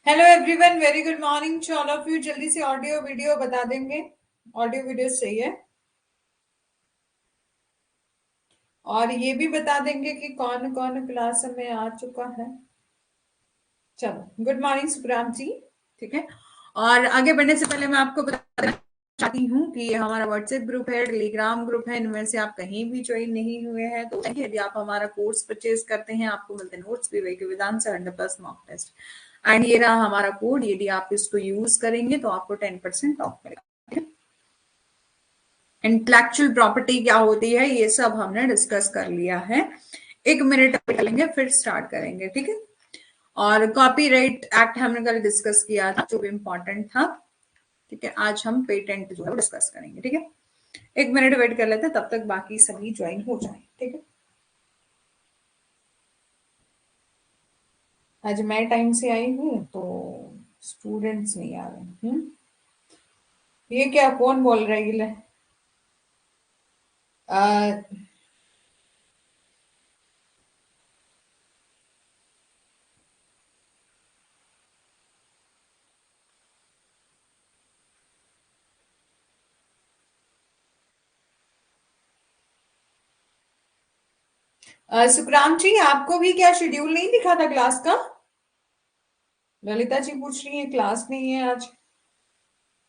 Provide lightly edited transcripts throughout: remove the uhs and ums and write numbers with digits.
Hello everyone, very good morning to all of you. जल्दी से audio video बता देंगे। ऑडियो वीडियो सही है। और ये भी बता देंगे कि कौन कौन क्लास में आ चुका है। चलो, गुड मॉर्निंग सुप्राम जी। ठीक है। और आगे बढ़ने से पहले मैं आपको बता देना चाहती हूँ कि ये हमारा व्हाट्सएप ग्रुप है, टेलीग्राम ग्रुप है। इनमें से आप कहीं भी ज्वाइन नहीं हुए हैं तो यदि आप हमारा कोर्स परचेज करते हैं आपको मिलते हैं नोट्स भी वही विधान से 100+ मॉक टेस्ट। एंड ये रहा हमारा कोड, यदि आप इसको यूज करेंगे तो आपको 10% ऑफ मिलेगा। इंटेलेक्चुअल प्रॉपर्टी क्या होती है ये सब हमने डिस्कस कर लिया है। 1 मिनट लेंगे फिर स्टार्ट करेंगे, ठीक है। और कॉपीराइट एक्ट हमने कल डिस्कस किया था जो भी इम्पोर्टेंट था। ठीक है, आज हम पेटेंट जो है डिस्कस करेंगे, ठीक है। 1 मिनट वेट कर लेते हैं, तब तक बाकी सभी ज्वाइन हो जाए, ठीक है। आज मैं टाइम से आई हूँ तो स्टूडेंट्स नहीं आ रहे। ये क्या, कौन बोल रही है? अ, सुखराम जी, आपको भी क्या शेड्यूल नहीं दिखा था क्लास का? ललिता जी पूछ रही है क्लास नहीं है आज,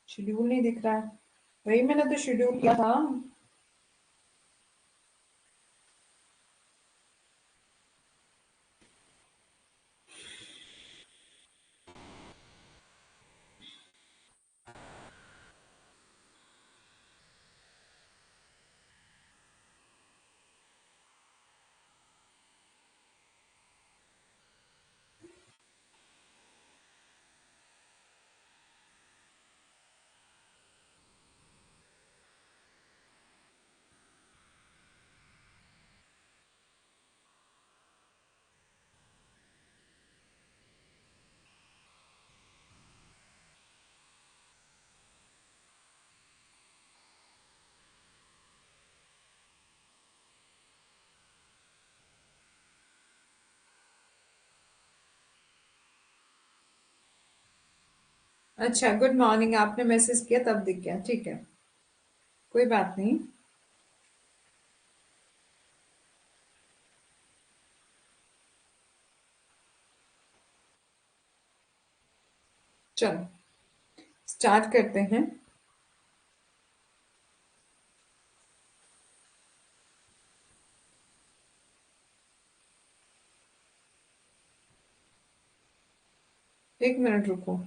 शेड्यूल नहीं दिख रहा है। वही मैंने तो शेड्यूल किया था। अच्छा, गुड मॉर्निंग, आपने मैसेज किया तब दिख गया, ठीक है। कोई बात नहीं। चलो स्टार्ट करते हैं। एक मिनट रुको।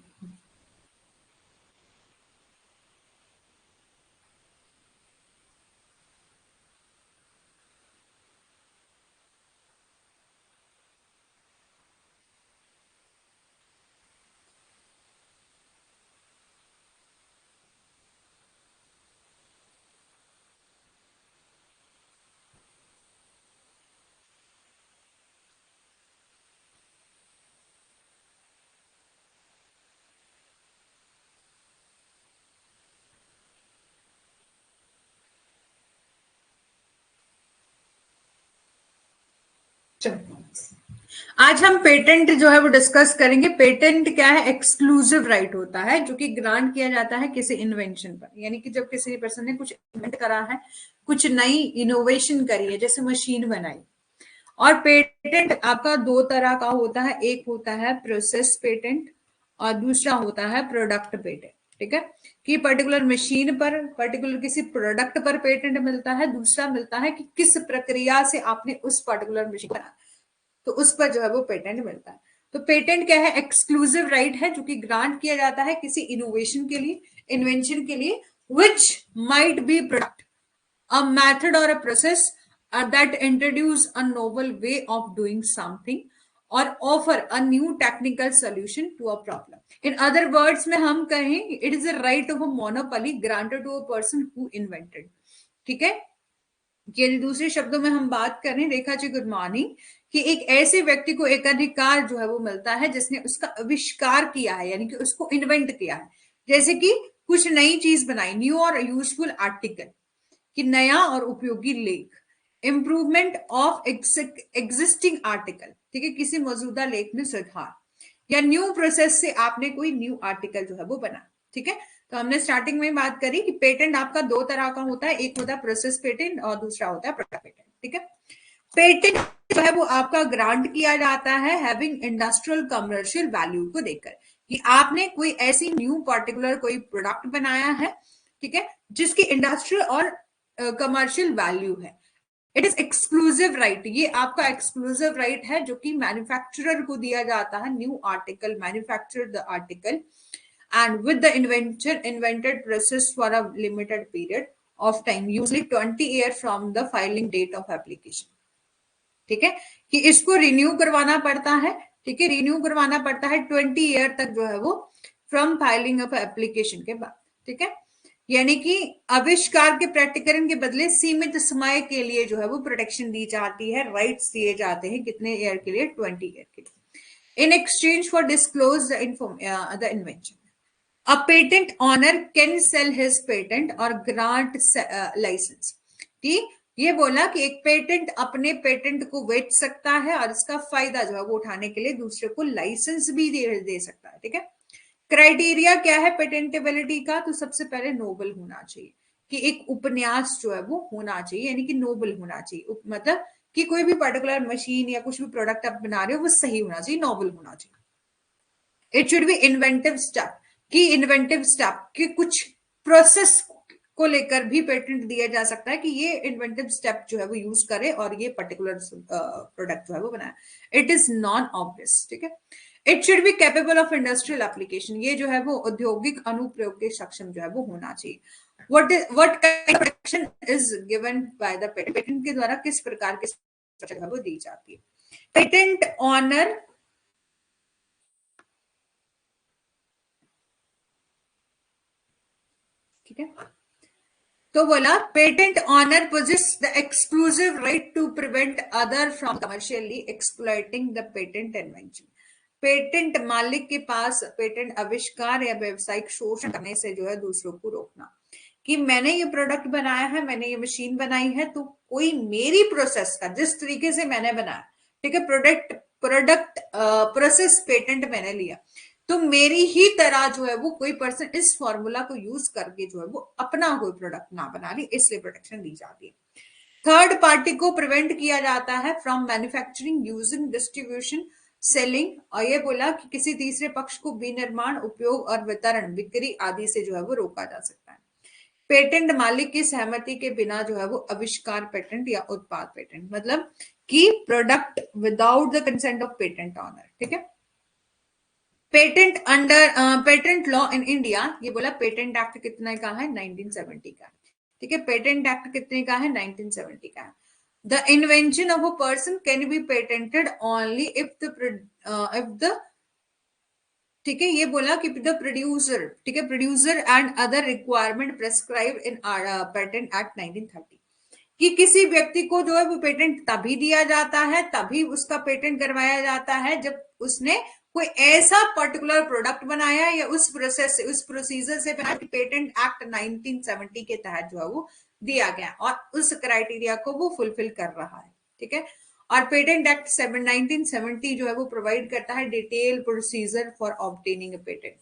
चलो, आज हम पेटेंट जो है वो डिस्कस करेंगे। पेटेंट क्या है? एक्सक्लूसिव राइट होता है जो कि ग्रांट किया जाता है किसी इन्वेंशन पर, यानी कि जब किसी पर्सन ने कुछ इन्वेंट करा है, कुछ नई इनोवेशन करी है, जैसे मशीन बनाई। और पेटेंट आपका दो तरह का होता है, एक होता है प्रोसेस पेटेंट और दूसरा होता है प्रोडक्ट पेटेंट। ठीक है, कि पर्टिकुलर मशीन पर, पर्टिकुलर किसी प्रोडक्ट पर पेटेंट मिलता है। दूसरा मिलता है कि किस प्रक्रिया से आपने उस पर्टिकुलर मशीन बना, तो उस पर जो है वो पेटेंट मिलता है। तो पेटेंट क्या है? एक्सक्लूसिव राइट है जो कि ग्रांट किया जाता है किसी इनोवेशन के लिए, इन्वेंशन के लिए, which might be product, a method or a process that introduce a novel way of doing something or offer a new technical solution to a problem। In other words में हम कहें, it is a right of a monopoly granted to a person who invented। ठीक है, यदि दूसरे शब्दों में हम बात करें, रेखा जी गुड मॉर्निंग, कि एक ऐसे व्यक्ति को एक अधिकार जो है वो मिलता है जिसने उसका आविष्कार किया है, यानी कि उसको इन्वेंट किया है। जैसे कि कुछ नई चीज बनाई, न्यू और यूजफुल आर्टिकल, कि नया और उपयोगी लेख, इम्प्रूवमेंट ऑफ एग्जिस्टिंग आर्टिकल, ठीक है, किसी मौजूदा लेख में सुधार, या न्यू प्रोसेस से आपने कोई न्यू आर्टिकल जो है वो बना। ठीक है, तो हमने स्टार्टिंग में बात करी कि पेटेंट आपका दो तरह का होता है, एक होता है प्रोसेस पेटेंट और दूसरा होता है प्रोडक्ट पेटेंट। ठीक है, पेटेंट जो है वो आपका ग्रांट किया जाता है हैविंग इंडस्ट्रियल कमर्शियल वैल्यू को देखकर, कि आपने कोई ऐसी न्यू पर्टिकुलर कोई प्रोडक्ट बनाया है, ठीक है, जिसकी इंडस्ट्रियल और कमर्शियल वैल्यू है। इट इज एक्सक्लूसिव राइट, ये आपका एक्सक्लूसिव राइट है जो कि मैन्युफैक्चरर को दिया जाता है। New article, manufacture the article and with the invented process for a limited period of time, usually 20 years from the filing date of application। ठीक है, कि इसको रिन्यू करवाना पड़ता है। ठीक है, रिन्यू करवाना पड़ता है 20 ईयर तक जो है वो फ्रॉम फाइलिंग ऑफ एप्लीकेशन के बाद। ठीक है, यानी कि आविष्कार के प्रकटीकरण के बदले सीमित समय के लिए जो है वो प्रोटेक्शन दी जाती है, राइट्स दिए जाते हैं। कितने ईयर के लिए? 20 ईयर के लिए। In exchange for disclose the invention, a patent owner can sell his patent or grant license। ठीक, ये बोला कि एक पेटेंट अपने पेटेंट को बेच सकता है और इसका फायदा जो है वो उठाने के लिए दूसरे को लाइसेंस भी दे सकता है। ठीक है, क्राइटेरिया क्या है पेटेंटेबिलिटी का? तो सबसे पहले नोबल होना चाहिए, कि एक उपन्यास जो है वो होना चाहिए, यानी कि नोबल होना चाहिए। मतलब कि कोई भी पर्टिकुलर मशीन या कुछ भी प्रोडक्ट आप बना रहे हो वो सही होना चाहिए, नोबल होना चाहिए। It should be inventive step, कि इन्वेंटिव स्टेप कि कुछ प्रोसेस को लेकर भी पेटेंट दिया जा सकता है, कि ये इन्वेंटिव स्टेप जो है वो यूज करे और ये पर्टिकुलर प्रोडक्ट जो है वो बनाए। It is non obvious. ठीक है, it should be capable of industrial application, ये जो है वो औद्योगिक अनुप्रयोग के सक्षम जो है वो होना चाहिए। What kind of protection is given by the patent, patent के द्वारा किस प्रकार की सुरक्षा वो दी जाती है। पेटेंट ऑनर, ठीक है, तो बोला patent owner possess the exclusive right to prevent other from commercially exploiting the patent invention। Patent मालिक के पास पेटेंट आविष्कार या व्यावसायिक शोषण करने से जो है दूसरों को रोकना, कि मैंने ये प्रोडक्ट बनाया है, मैंने ये मशीन बनाई है, तो कोई मेरी प्रोसेस का जिस तरीके से मैंने बनाया, ठीक है, प्रोडक्ट प्रोसेस पेटेंट मैंने लिया, तो मेरी ही तरह जो है वो कोई पर्सन इस फॉर्मूला को यूज करके जो है वो अपना कोई प्रोडक्ट ना बना ले, इसलिए प्रोटेक्शन दी जाती है। थर्ड पार्टी को प्रिवेंट किया जाता है from manufacturing, using, distribution, selling, और ये बोला कि किसी तीसरे पक्ष को विनिर्माण, उपयोग और वितरण, बिक्री आदि से जो है वो रोका जा सकता है। पेटेंट मालिक की सहमति के बिना जो है वो आविष्कार पेटेंट या उत्पाद पेटेंट, मतलब कि product without the consent of patent owner. ठीक है, patent under patent law in India, ये बोला पेटेंट एक्ट कितने का है? 1970 का। ठीक है, पेटेंट एक्ट कितने का है? 1970 का है। The invention of a person can be patented only if the ठीक है, ये बोला कि द प्रोड्यूसर, ठीक है, producer and other requirement prescribe in patent act 1930, कि किसी व्यक्ति को जो है वो पेटेंट तभी दिया जाता है, तभी उसका पेटेंट करवाया जाता है जब उसने कोई ऐसा पर्टिकुलर प्रोडक्ट बनाया या उस प्रोसेस से, उस प्रोसीजर से बना, पेटेंट एक्ट 1970 के तहत जो है वो दिया गया और उस क्राइटेरिया को वो फुलफिल कर रहा है। ठीक है, और पेटेंट एक्ट 1970 जो है वो प्रोवाइड करता है detail procedure for obtaining a patent,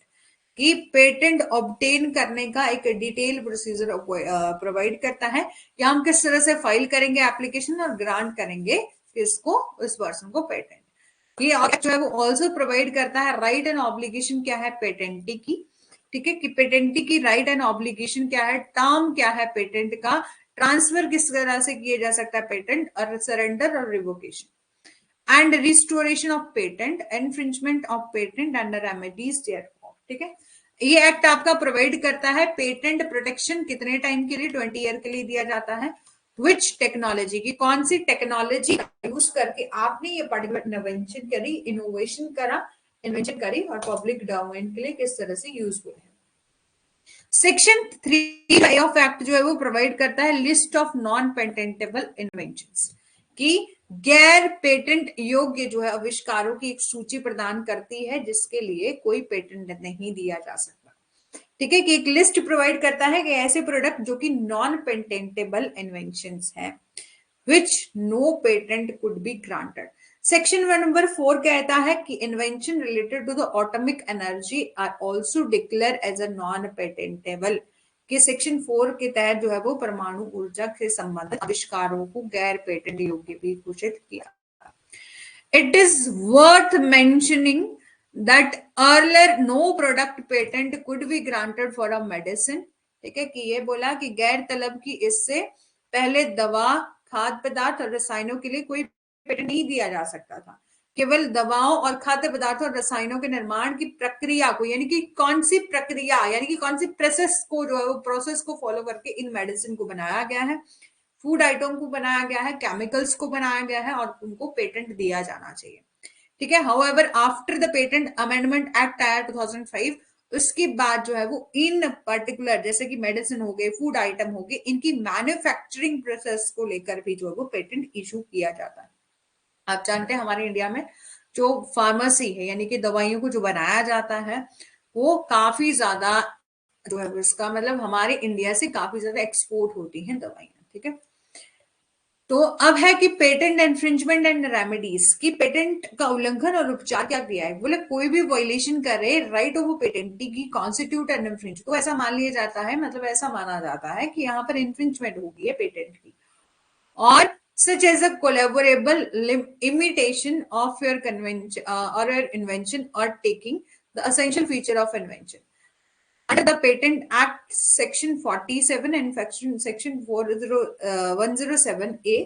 कि पेटेंट ऑब्टेन करने का एक डिटेल प्रोसीजर प्रोवाइड करता है कि हम किस तरह से फाइल करेंगे एप्लीकेशन और ग्रांट करेंगे किसको, उस पर्सन को पेटेंट। ये जो है वो ऑल्सो प्रोवाइड करता है राइट एंड ऑब्लिगेशन क्या है पेटेंटी की। ठीक है, कि पेटेंटी की राइट एंड ऑब्लिगेशन क्या है, टर्म क्या है पेटेंट का, ट्रांसफर किस तरह से किया जा सकता है पेटेंट, और सरेंडर और revocation and restoration of patent, infringement of patent and remedies therefore. ठीक है, ये एक्ट आपका प्रोवाइड करता है पेटेंट प्रोटेक्शन कितने टाइम के लिए? 20 ईयर के लिए दिया जाता है। विच टेक्नोलॉजी की, कौन सी टेक्नोलॉजी यूज करके आपने ये पर्टिकुलर इन्वेंशन करी, इनोवेशन करा, इन्वेंशन करी और पब्लिक डोमेन के लिए किस तरह से यूजफुल है। सेक्शन 3 ऑफ एक्ट जो है वो प्रोवाइड करता है list of non patentable inventions, कि गैर पेटेंट योग्य जो है आविष्कारों की एक सूची प्रदान करती है जिसके लिए कोई पेटेंट नहीं दिया जा सकता। ठीक है, कि एक लिस्ट प्रोवाइड करता है कि ऐसे प्रोडक्ट जो कि नॉन पेटेंटेबल इन्वेंशंस हैं, which no patent could be granted। Section number 4 कहता है कि invention related to the atomic energy are also declare as a non patentable, कि सेक्शन 4 के तहत जो है वो परमाणु ऊर्जा से संबंधित आविष्कारों को गैर पेटेंट योग्य भी घोषित किया। It is worth mentioning that earlier no product patent could be granted for a medicine. ठीक है, कि ये बोला कि गैर तलब की इससे पहले दवा, खाद्य पदार्थ और रसायनों के लिए कोई पेटेंट नहीं दिया जा सकता था। केवल दवाओं और खाद्य पदार्थों और रसायनों के निर्माण की प्रक्रिया को, यानी कि कौन सी प्रक्रिया, यानी कि कौन सी प्रोसेस को, जो है वो प्रोसेस को फॉलो करके इन मेडिसिन को बनाया गया है, फूड आइटम को बनाया गया है, केमिकल्स को बनाया गया है, और उनको पेटेंट दिया जाना चाहिए। ठीक है, however after the patent amendment act आया 2005, उसके बाद जो है वो इन पर्टिकुलर, जैसे कि मेडिसिन हो गए, फूड आइटम हो गए, इनकी मैन्युफैक्चरिंग प्रोसेस को लेकर भी जो है वो पेटेंट इशू किया जाता है। आप जानते हैं हमारे इंडिया में जो फार्मेसी है, यानी कि दवाइयों को जो बनाया जाता है, वो काफी ज्यादा जो है इसका मतलब हमारे इंडिया से काफी ज्यादा एक्सपोर्ट होती हैं दवाइयां। ठीक है, तो अब है कि पेटेंट इन्फ्रिंजमेंट एंड रेमेडीज, की पेटेंट का उल्लंघन और उपचार क्या किया है। बोले कोई भी वायलेशन करे राइट ऑफ पेटेंटी की कॉन्स्टिट्यूट एन इन्फ्रिंज, तो ऐसा मान लिया जाता है, मतलब ऐसा माना जाता है कि यहाँ पर इन्फ्रिंजमेंट होगी है पेटेंट की, और such as a collaborable imitation of your convention or your invention, or taking the essential feature of invention. Under the Patent Act, Section 47 and Section 107A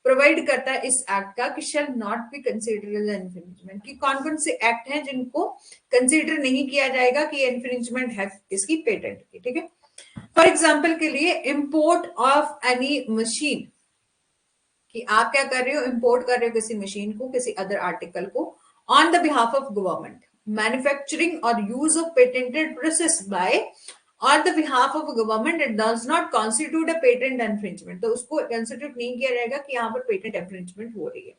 provide करता है इस एक्ट का कि shall not be considered as infringement, कि कौन कौन से act हैं जिनको कंसिडर नहीं किया जाएगा कि इन्फ्रिंजमेंट है इसकी पेटेंट की। ठीक है, फॉर एग्जाम्पल के लिए इंपोर्ट ऑफ एनी मशीन, कि आप क्या कर रहे हो, इंपोर्ट कर रहे हो किसी मशीन को, किसी अदर आर्टिकल को on the behalf of government, manufacturing और use of patented process by on the behalf of government, it does not constitute a patent infringement, तो उसको कंसिडर नहीं किया जाएगा कि यहाँ पर पेटेंट इन्फ्रिंजमेंट हो रही है।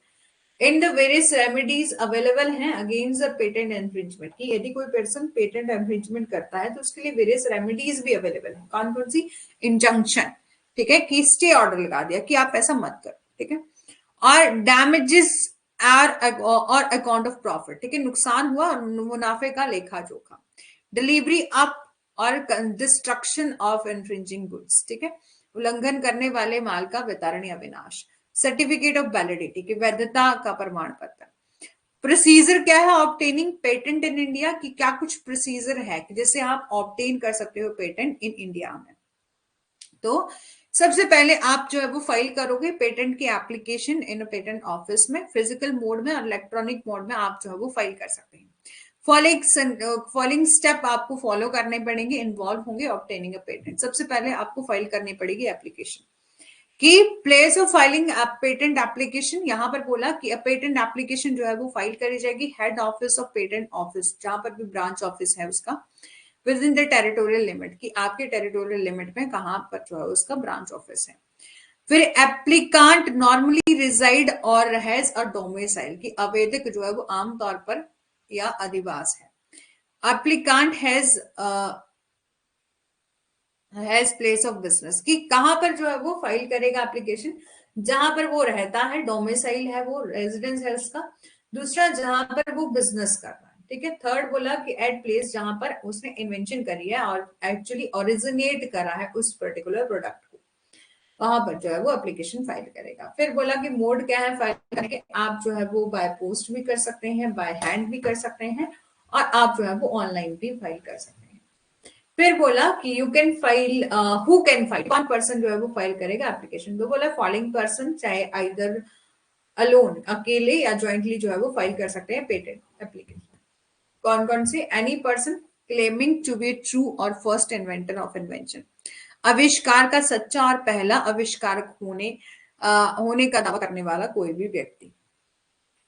In the various remedies available हैं अगेंस्ट द पेटेंट इन्फ्रिंजमेंट, की यदि कोई पर्सन पेटेंट इन्फ्रिंजमेंट करता है तो उसके लिए वेरियस रेमेडीज भी अवेलेबल है। कौन कौन सी, इंजंक्शन, ठीक है, कि स्टे ऑर्डर लगा दिया कि आप ऐसा मत करो। ठीक है, और डैमेजेस और अकाउंट ऑफ प्रॉफिट, ठीक है, नुकसान हुआ और मुनाफे का लेखा जोखा, डिलीवरी अप और डिस्ट्रक्शन ऑफ इन्फ्रिंजिंग गुड्स, ठीक है, उल्लंघन करने वाले माल का वितरण या विनाश, सर्टिफिकेट ऑफ वैलिडिटी की वैधता का प्रमाण पत्र। प्रोसीजर क्या है ऑब्टेनिंग पेटेंट इन इंडिया, की क्या कुछ प्रोसीजर है कि जैसे आप ऑब्टेन कर सकते हो पेटेंट इन इंडिया में। तो सबसे पहले आप जो है वो फाइल करोगे पेटेंट की एप्लीकेशन इन पेटेंट ऑफिस में, फिजिकल मोड में और इलेक्ट्रॉनिक मोड में आप जो है वो फाइल कर सकते हैं। फॉलोइंग स्टेप आपको फॉलो करने पड़ेंगे, इन्वॉल्व होंगे ऑब्टेनिंग अ पेटेंट। सबसे पहले आपको फाइल करनी पड़ेगी एप्लीकेशन की place of filing patent application, यहाँ पर बोला कि पेटेंट एप्लीकेशन जो है वो फाइल करी जाएगी head office of patent office, जहां पर भी ब्रांच ऑफिस है उसका, with in the territorial limit, की आपके टेरिटोरियल लिमिट में कहां पर जो है उसका ब्रांच ऑफिस है। फिर एप्लीकांट नॉर्मली रिजाइड और हैज अ डोमिसाइल, की आवेदक जो है वो आमतौर पर या अधिवास है। Applicant has place of business, कि कहां पर जो है वो फाइल करेगा एप्लीकेशन, जहां पर वो रहता है, डोमिसाइल है वो, रेजिडेंस है उसका। दूसरा, जहां पर वो बिजनेस कर रहा है। ठीक है, थर्ड बोला कि एट प्लेस, जहां पर उसने इन्वेंशन करी है और एक्चुअली ओरिजिनेट करा है उस पर्टिकुलर प्रोडक्ट को, वहां पर जो है वो एप्लीकेशन फाइल करेगा। फिर बोला कि मोड क्या है फाइल करने के, आप जो है वो बाय पोस्ट भी कर सकते हैं, बाय हैंड भी कर सकते हैं, और आप जो है वो ऑनलाइन भी फाइल कर सकते हैं। फिर बोला कि you can file, who can file, कौन पर्सन जो है वो फाइल करेगा एप्लीकेशन। तो बोला फॉलोइंग पर्सन, चाहे आइदर अलोन, अकेले या ज्वाइंटली जो है वो फाइल कर सकते हैं पेटेंट एप्लीकेशन। कौन कौन से, any person claiming to be true और फर्स्ट इन्वेंटर ऑफ इन्वेंशन, आविष्कार का सच्चा और पहला आविष्कारक होने का दावा करने वाला कोई भी व्यक्ति।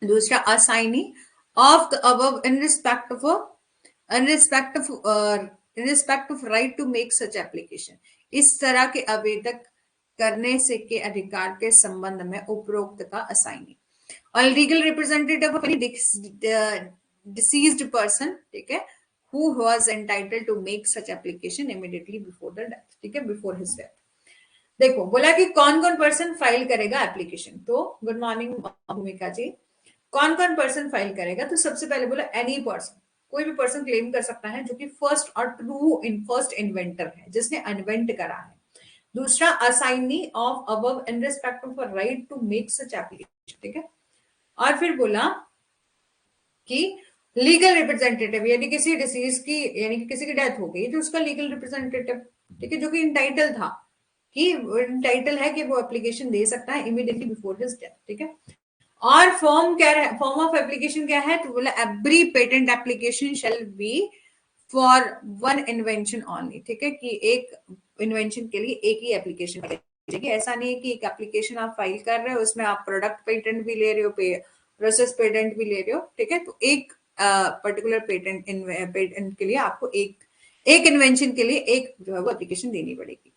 दूसरा, assignee of the above in respect of right to make such application, इस तरह के आवेदक करने से के अधिकार के संबंध में उपरोक्त का असाइनी। और legal representative of any deceased person, ठीक है, who was entitled to make such application immediately before the death, ठीक है, before his death। देखो बोला कि कौन कौन पर्सन फाइल करेगा एप्लीकेशन। तो गुड मॉर्निंग भूमिका जी। कौन कौन पर्सन फाइल करेगा? तो सबसे पहले बोला एनी पर्सन, कोई भी पर्सन क्लेम कर सकता है जो कि फर्स्ट और ट्रू इन फर्स्ट इन्वेंटर है, जिसने इन्वेंट करा है। दूसरा, assignee of above in respect of a right to make such application, ठीक है। और फिर बोला कि लीगल रिप्रेजेंटेटिव, यानी किसी डिसीज की, यानी कि किसी की डेथ हो गई तो उसका लीगल रिप्रेजेंटेटिव, ठीक है, जो कि इंटाइटल था, कि इंटाइटल है कि वो एप्लीकेशन दे सकता है इमीडिएटली बिफोर हिज डेथ, ठीक है। और फॉर्म क्या है, फॉर्म ऑफ एप्लीकेशन क्या है? तो बोला every patent application shall be for one invention only, ठीक है, कि एक इन्वेंशन के लिए एक ही एप्लीकेशन जाएगी। ऐसा नहीं है कि एक एप्लीकेशन आप फाइल कर रहे हो, उसमें आप प्रोडक्ट पेटेंट भी ले रहे हो, प्रोसेस पेटेंट भी ले रहे हो, ठीक है। तो एक पर्टिकुलर पेटेंट के लिए आपको एक इन्वेंशन के लिए एक जो है वो एप्लीकेशन देनी पड़ेगी।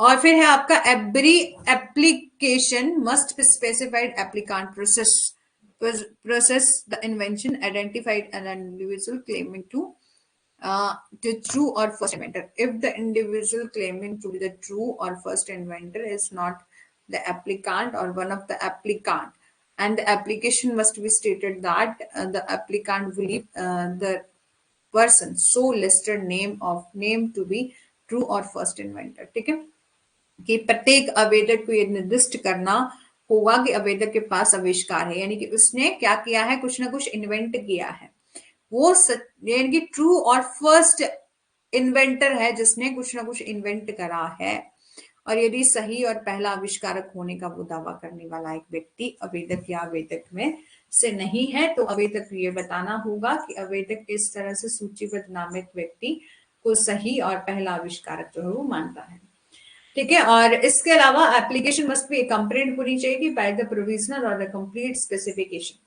और फिर है आपका every application must be specified applicant process the invention identified an individual claiming to the true or first inventor. If the individual claiming to be the true or first inventor is not the applicant or one of the applicant, and the application must be stated that the applicant believe the person so listed name to be true or first inventor, ठीक है। कि प्रत्येक आवेदक को यह निर्दिष्ट करना होगा कि आवेदक के पास आविष्कार है, यानी कि उसने क्या किया है, कुछ ना कुछ इन्वेंट किया है, वो यानी कि ट्रू और फर्स्ट इन्वेंटर है जिसने कुछ ना कुछ इन्वेंट करा है। और यदि सही और पहला आविष्कारक होने का वो दावा करने वाला एक व्यक्ति आवेदक या आवेदक में से नहीं है, तो आवेदक को ये बताना होगा कि आवेदक इस तरह से सूचीबद्ध नामित व्यक्ति को सही और पहला आविष्कारक जो है वो मानता है, ठीक है। और इसके अलावा एप्लीकेशन मस्ट बी अकम्पनीड होनी चाहिए बाय द प्रोविजनल और द कंप्लीट स्पेसिफिकेशन,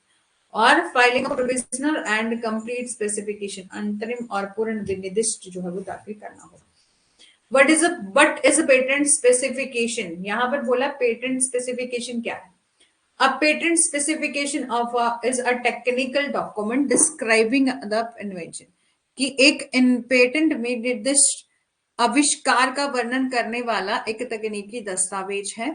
और filing of provisional and complete specification, अंतरिम और पूर्ण विनिर्दिष्ट जो है वो दाखिल करना होगा। What is a patent specification? यहां पर बोला पेटेंट स्पेसिफिकेशन क्या है। A patent specification of is a technical document describing the invention, कि एक पेटेंट में निर्दिष्ट आविष्कार का वर्णन करने वाला एक तकनीकी दस्तावेज है।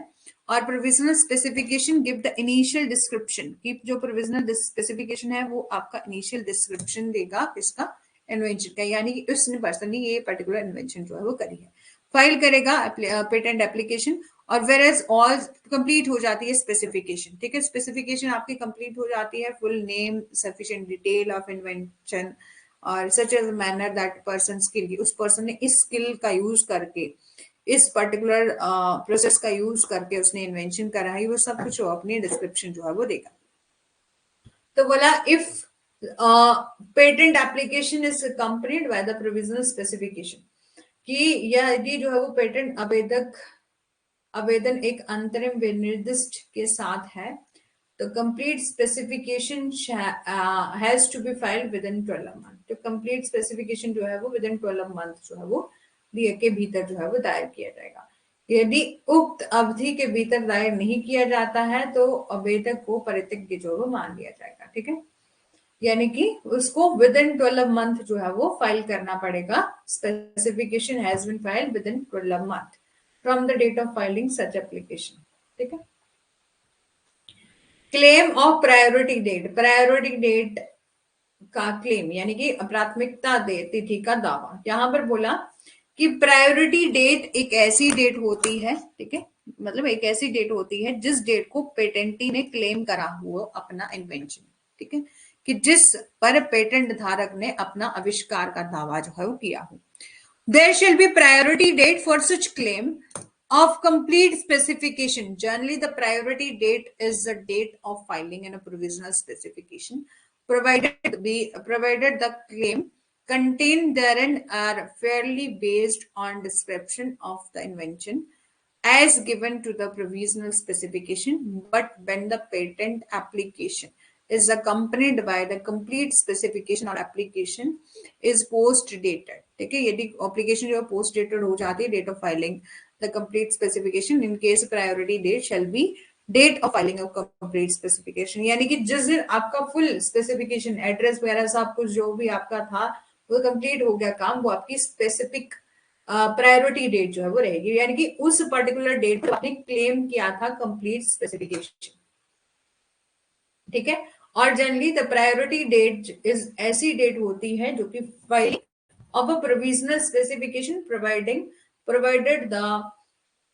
और provisional specification give the initial description, कि जो प्रोविजनल स्पेसिफिकेशन है वो आपका इनिशियल डिस्क्रिप्शन देगा इसका इन्वेंशन का, यानी कि उस पर्सन ने ये पर्टिकुलर इन्वेंशन जो है वो करी है। फाइल करेगा पेटेंट एप्लीकेशन, और वेर एज ऑल कंप्लीट हो जाती है स्पेसिफिकेशन, ठीक है। स्पेसिफिकेशन आपकी कंप्लीट हो जाती है, full name, sufficient detail of invention और such as manner that person skill, उस पर्सन ने इस स्किल का यूज करके, इस पर्टिकुलर प्रोसेस का यूज करके उसने इन्वेंशन करा है, वो सब कुछ अपनी डिस्क्रिप्शन जो है वो देगा। तो बोला if patent application is accompanied by the provisional specification, कि यदि जो है वो पेटेंट आवेदन एक अंतरिम विनिर्दिष्ट के साथ है, तो complete specification has to be filed within 12 month. तो कंप्लीट स्पेसिफिकेशन जो है वो विद इन 12 मंथ जो है वो दिए के भीतर जो है वो दायर किया जाएगा। यदि उक्त अवधि के भीतर दायर नहीं किया जाता है तो आवेदक को परित्यज्य जो है वो मान लिया जाएगा, ठीक है। यानी कि उसको विद इन 12 मंथ जो है वो फाइल करना पड़ेगा। Specification has been filed within 12 month from the date of filing such application, ठीक है। Claim of priority date, priority date का क्लेम यानी कि प्राथमिकता तिथि का दावा। यहां पर बोला कि प्रायोरिटी डेट एक ऐसी डेट होती है, ठीक है, मतलब एक ऐसी डेट होती है जिस डेट को पेटेंटी ने क्लेम करा हुआ अपना इन्वेंशन, ठीक है, कि जिस पर पेटेंट धारक ने अपना आविष्कार का दावा जो है वो किया हो। There shall be priority date for such claim of complete specification. Generally, the priority date is the date of filing in a provisional specification, provided the claim contained therein are fairly based on description of the invention as given to the provisional specification, but when the patent application is accompanied by the complete specification or application is post dated, ठीक है। यदि application जो post dated हो जाती है date of filing the complete specification, in case priority date shall be date of filing of complete specification, यानी कि जिस दिन आपका फुल स्पेसिफिकेशन एड्रेस वगैरह सब कुछ जो भी आपका था वो कंप्लीट हो गया काम, वो आपकी स्पेसिफिक प्रायोरिटी डेट जो है वो रहेगी, यानी कि उस पर्टिकुलर डेट पर आपने क्लेम किया था कंप्लीट स्पेसिफिकेशन। ठीक है। और generally the priority date is ऐसी डेट होती है जो कि filing of a provisional specification provided the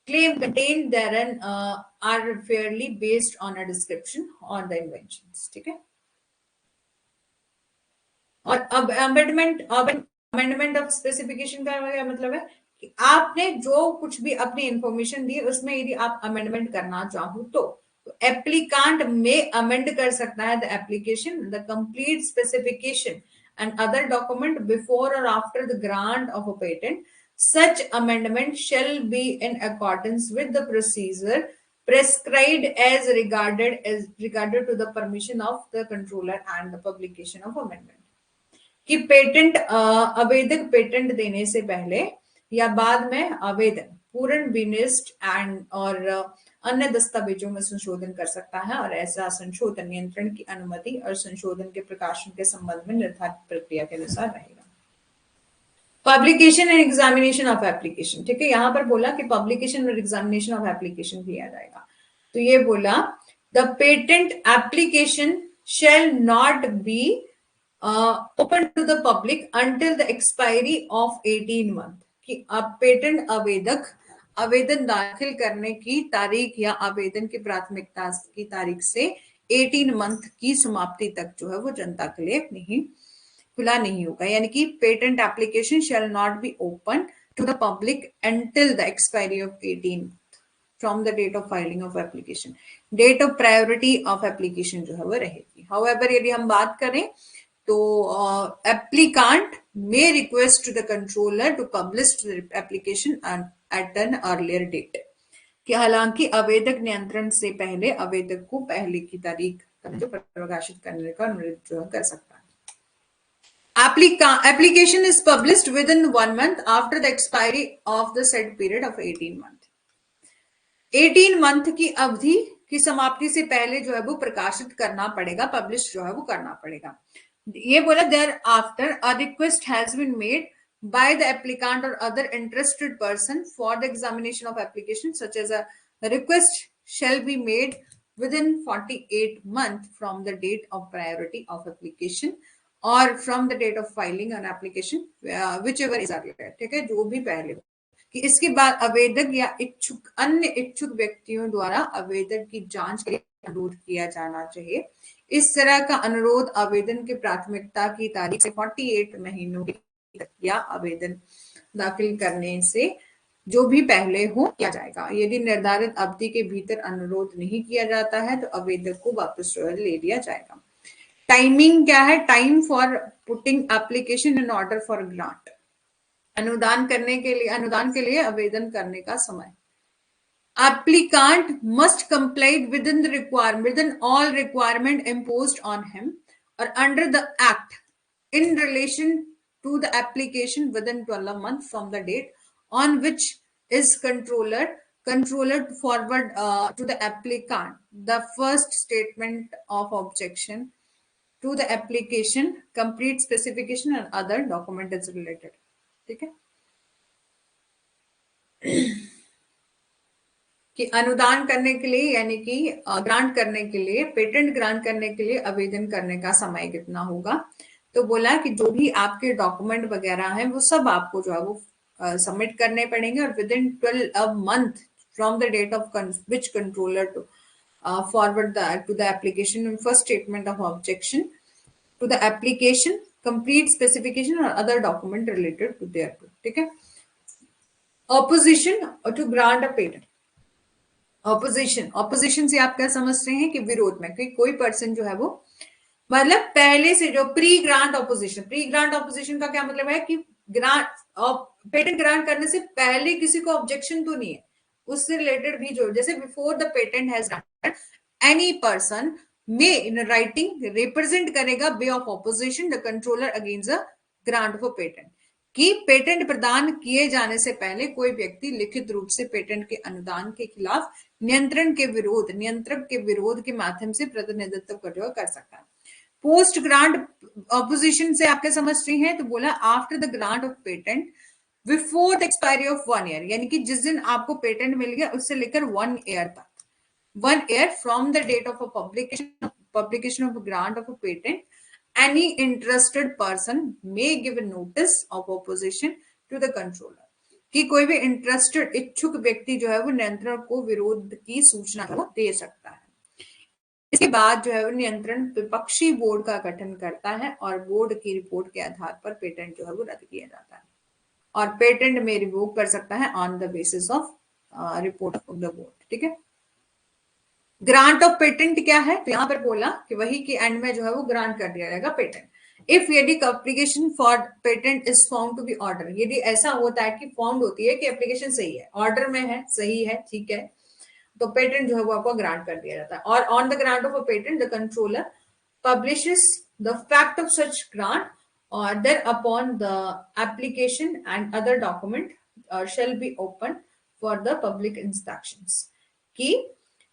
claim contained therein are fairly based on a description on the inventions. ठीक है। और अब अमेंडमेंट ऑफ स्पेसिफिकेशन का क्या मतलब है कि आपने जो कुछ भी अपनी इंफॉर्मेशन दी उसमें यदि आप अमेंडमेंट करना चाहो तो एप्लीकांट में अमेंड कर सकता है the application the complete specification and other document before or after the grant of a patent. Such amendment shall be in accordance with the procedure prescribed as regarded to the permission of the controller and the publication of amendment. कि patent आवेदक patent देने से पहले या बाद में आवेदन पूर्ण विनिष्ट एंड और अन्य दस्तावेजों में संशोधन कर सकता है और ऐसा संशोधन नियंत्रण की अनुमति और संशोधन के प्रकाशन के संबंध में निर्धारित प्रक्रिया के अनुसार रहेगा। Publication and examination of application, ठीक है। यहां पर बोला कि पब्लिकेशन और एग्जामिनेशन ऑफ एप्लीकेशन किया जाएगा। तो ये बोला the patent application shall not be open to the public until the expiry of 18 month कि अब पेटेंट आवेदन दाखिल करने की तारीख या आवेदन की प्राथमिकता की तारीख से 18 मंथ की समाप्ति तक जो है वो जनता के लिए खुला नहीं होगा। यानी कि patent application shall not be open to the public until the expiry of 18 from the date of filing of application. Date of priority of application जो है वो रहेगी। हाउएवर यदि हम बात करें तो applicant may request to the controller to publish the application at an earlier date कि हालांकि आवेदक नियंत्रण से पहले आवेदक को पहले की तारीख तक प्रकाशित करने का अनुरोध जो कर सकता है। Application is published within 1 month after the expiry of the said period of 18 month। 18 month की अवधि की समाप्ति से पहले जो है वो प्रकाशित करना पड़ेगा, पब्लिश जो है वो करना पड़ेगा। ये बोला thereafter a request has been made by the applicant or other interested person for the examination of application such as a request shall be made within 48 months from the date of priority of application or from the date of filing an application whichever is earlier। ठीक है, जो भी पहले कि इसके बाद आवेदक या अन्य इच्छुक व्यक्तियों द्वारा आवेदन की जांच के लिए अनुरोध किया जाना चाहिए। इस तरह का अनुरोध आवेदन की प्राथमिकता की तारीख से 48 महीनों या आवेदन दाखिल करने से जो भी पहले हो किया जाएगा। यदि निर्धारित अवधि के भीतर अनुरोध नहीं किया जाता है तो आवेदक को वापस ले लिया जाएगा। टाइमिंग क्या है? Time for putting application in order for grant, अनुदान के लिए आवेदन करने का समय। Applicant must comply within all requirement imposed on him or under the act in relation to the application within 12 months from the date on which is controller forward to the applicant the first statement of objection to the application, complete specification and other document is related। ठीक है कि अनुदान करने के लिए यानी कि grant करने के लिए, पेटेंट ग्रांट करने के लिए आवेदन करने का समय कितना होगा। तो बोला कि जो भी आपके डॉक्यूमेंट वगैरह हैं वो सब आपको जो है वो सबमिट करने पड़ेंगे और within 12 month from the date of which controller to forward to the application first statement of objection to the application, complete specification और other document related to there. ठीक है। Opposition to grant a patent. Opposition से आप क्या समझते हैं कि विरोध में कि कोई पर्सन जो है वो मतलब पहले से जो प्री ग्रांट ऑपोजिशन का क्या मतलब है कि ग्रांट पेटेंट ग्रांट करने से पहले किसी को ऑब्जेक्शन तो नहीं है, उससे रिलेटेड भी जो जैसे before the patent has granted any person may in writing represent करेगा way of opposition the controller against the grant of patent कि पेटेंट प्रदान किए जाने से पहले कोई व्यक्ति लिखित रूप से पेटेंट के अनुदान के खिलाफ नियंत्रक के विरोध के माध्यम से प्रतिनिधित्व कर सकता है। पोस्ट ग्रांट ऑपोजिशन से आप क्या समझते हैं? तो बोला after the grant of patent before the expiry of 1 year, यानी कि जिस दिन आपको पेटेंट मिल गया उससे लेकर 1 ईयर तक, 1 year from the date of a publication publication of a grant of a patent, any interested person may give a notice of opposition to the controller. कि कोई भी इंटरेस्टेड इच्छुक व्यक्ति जो है वो नियंत्रण को विरोध की सूचना को दे सकता है। इसके बाद जो है वो नियंत्रण विपक्षी बोर्ड का गठन करता है और बोर्ड की रिपोर्ट के आधार पर पेटेंट जो है वो रद्द किया जाता है और पेटेंट में रिवोक कर सकता है on the basis of report of the board. ठीक है, ग्रांट ऑफ पेटेंट क्या है? तो यहां पर बोला कि वही के एंड में जो है वो ग्रांट कर दिया जाएगा पेटेंट। इफ यदि application for patent is found to be order, यदि ऐसा होता है कि फाउंड होती है कि एप्लीकेशन सही है, ऑर्डर में है, सही है, ठीक है, तो पेटेंट जो है वो आपको ग्रांट कर दिया जाता है। और on the grant of a patent the controller publishes the fact of such grant और thereupon the application and other document shall be open for the public inspections। कि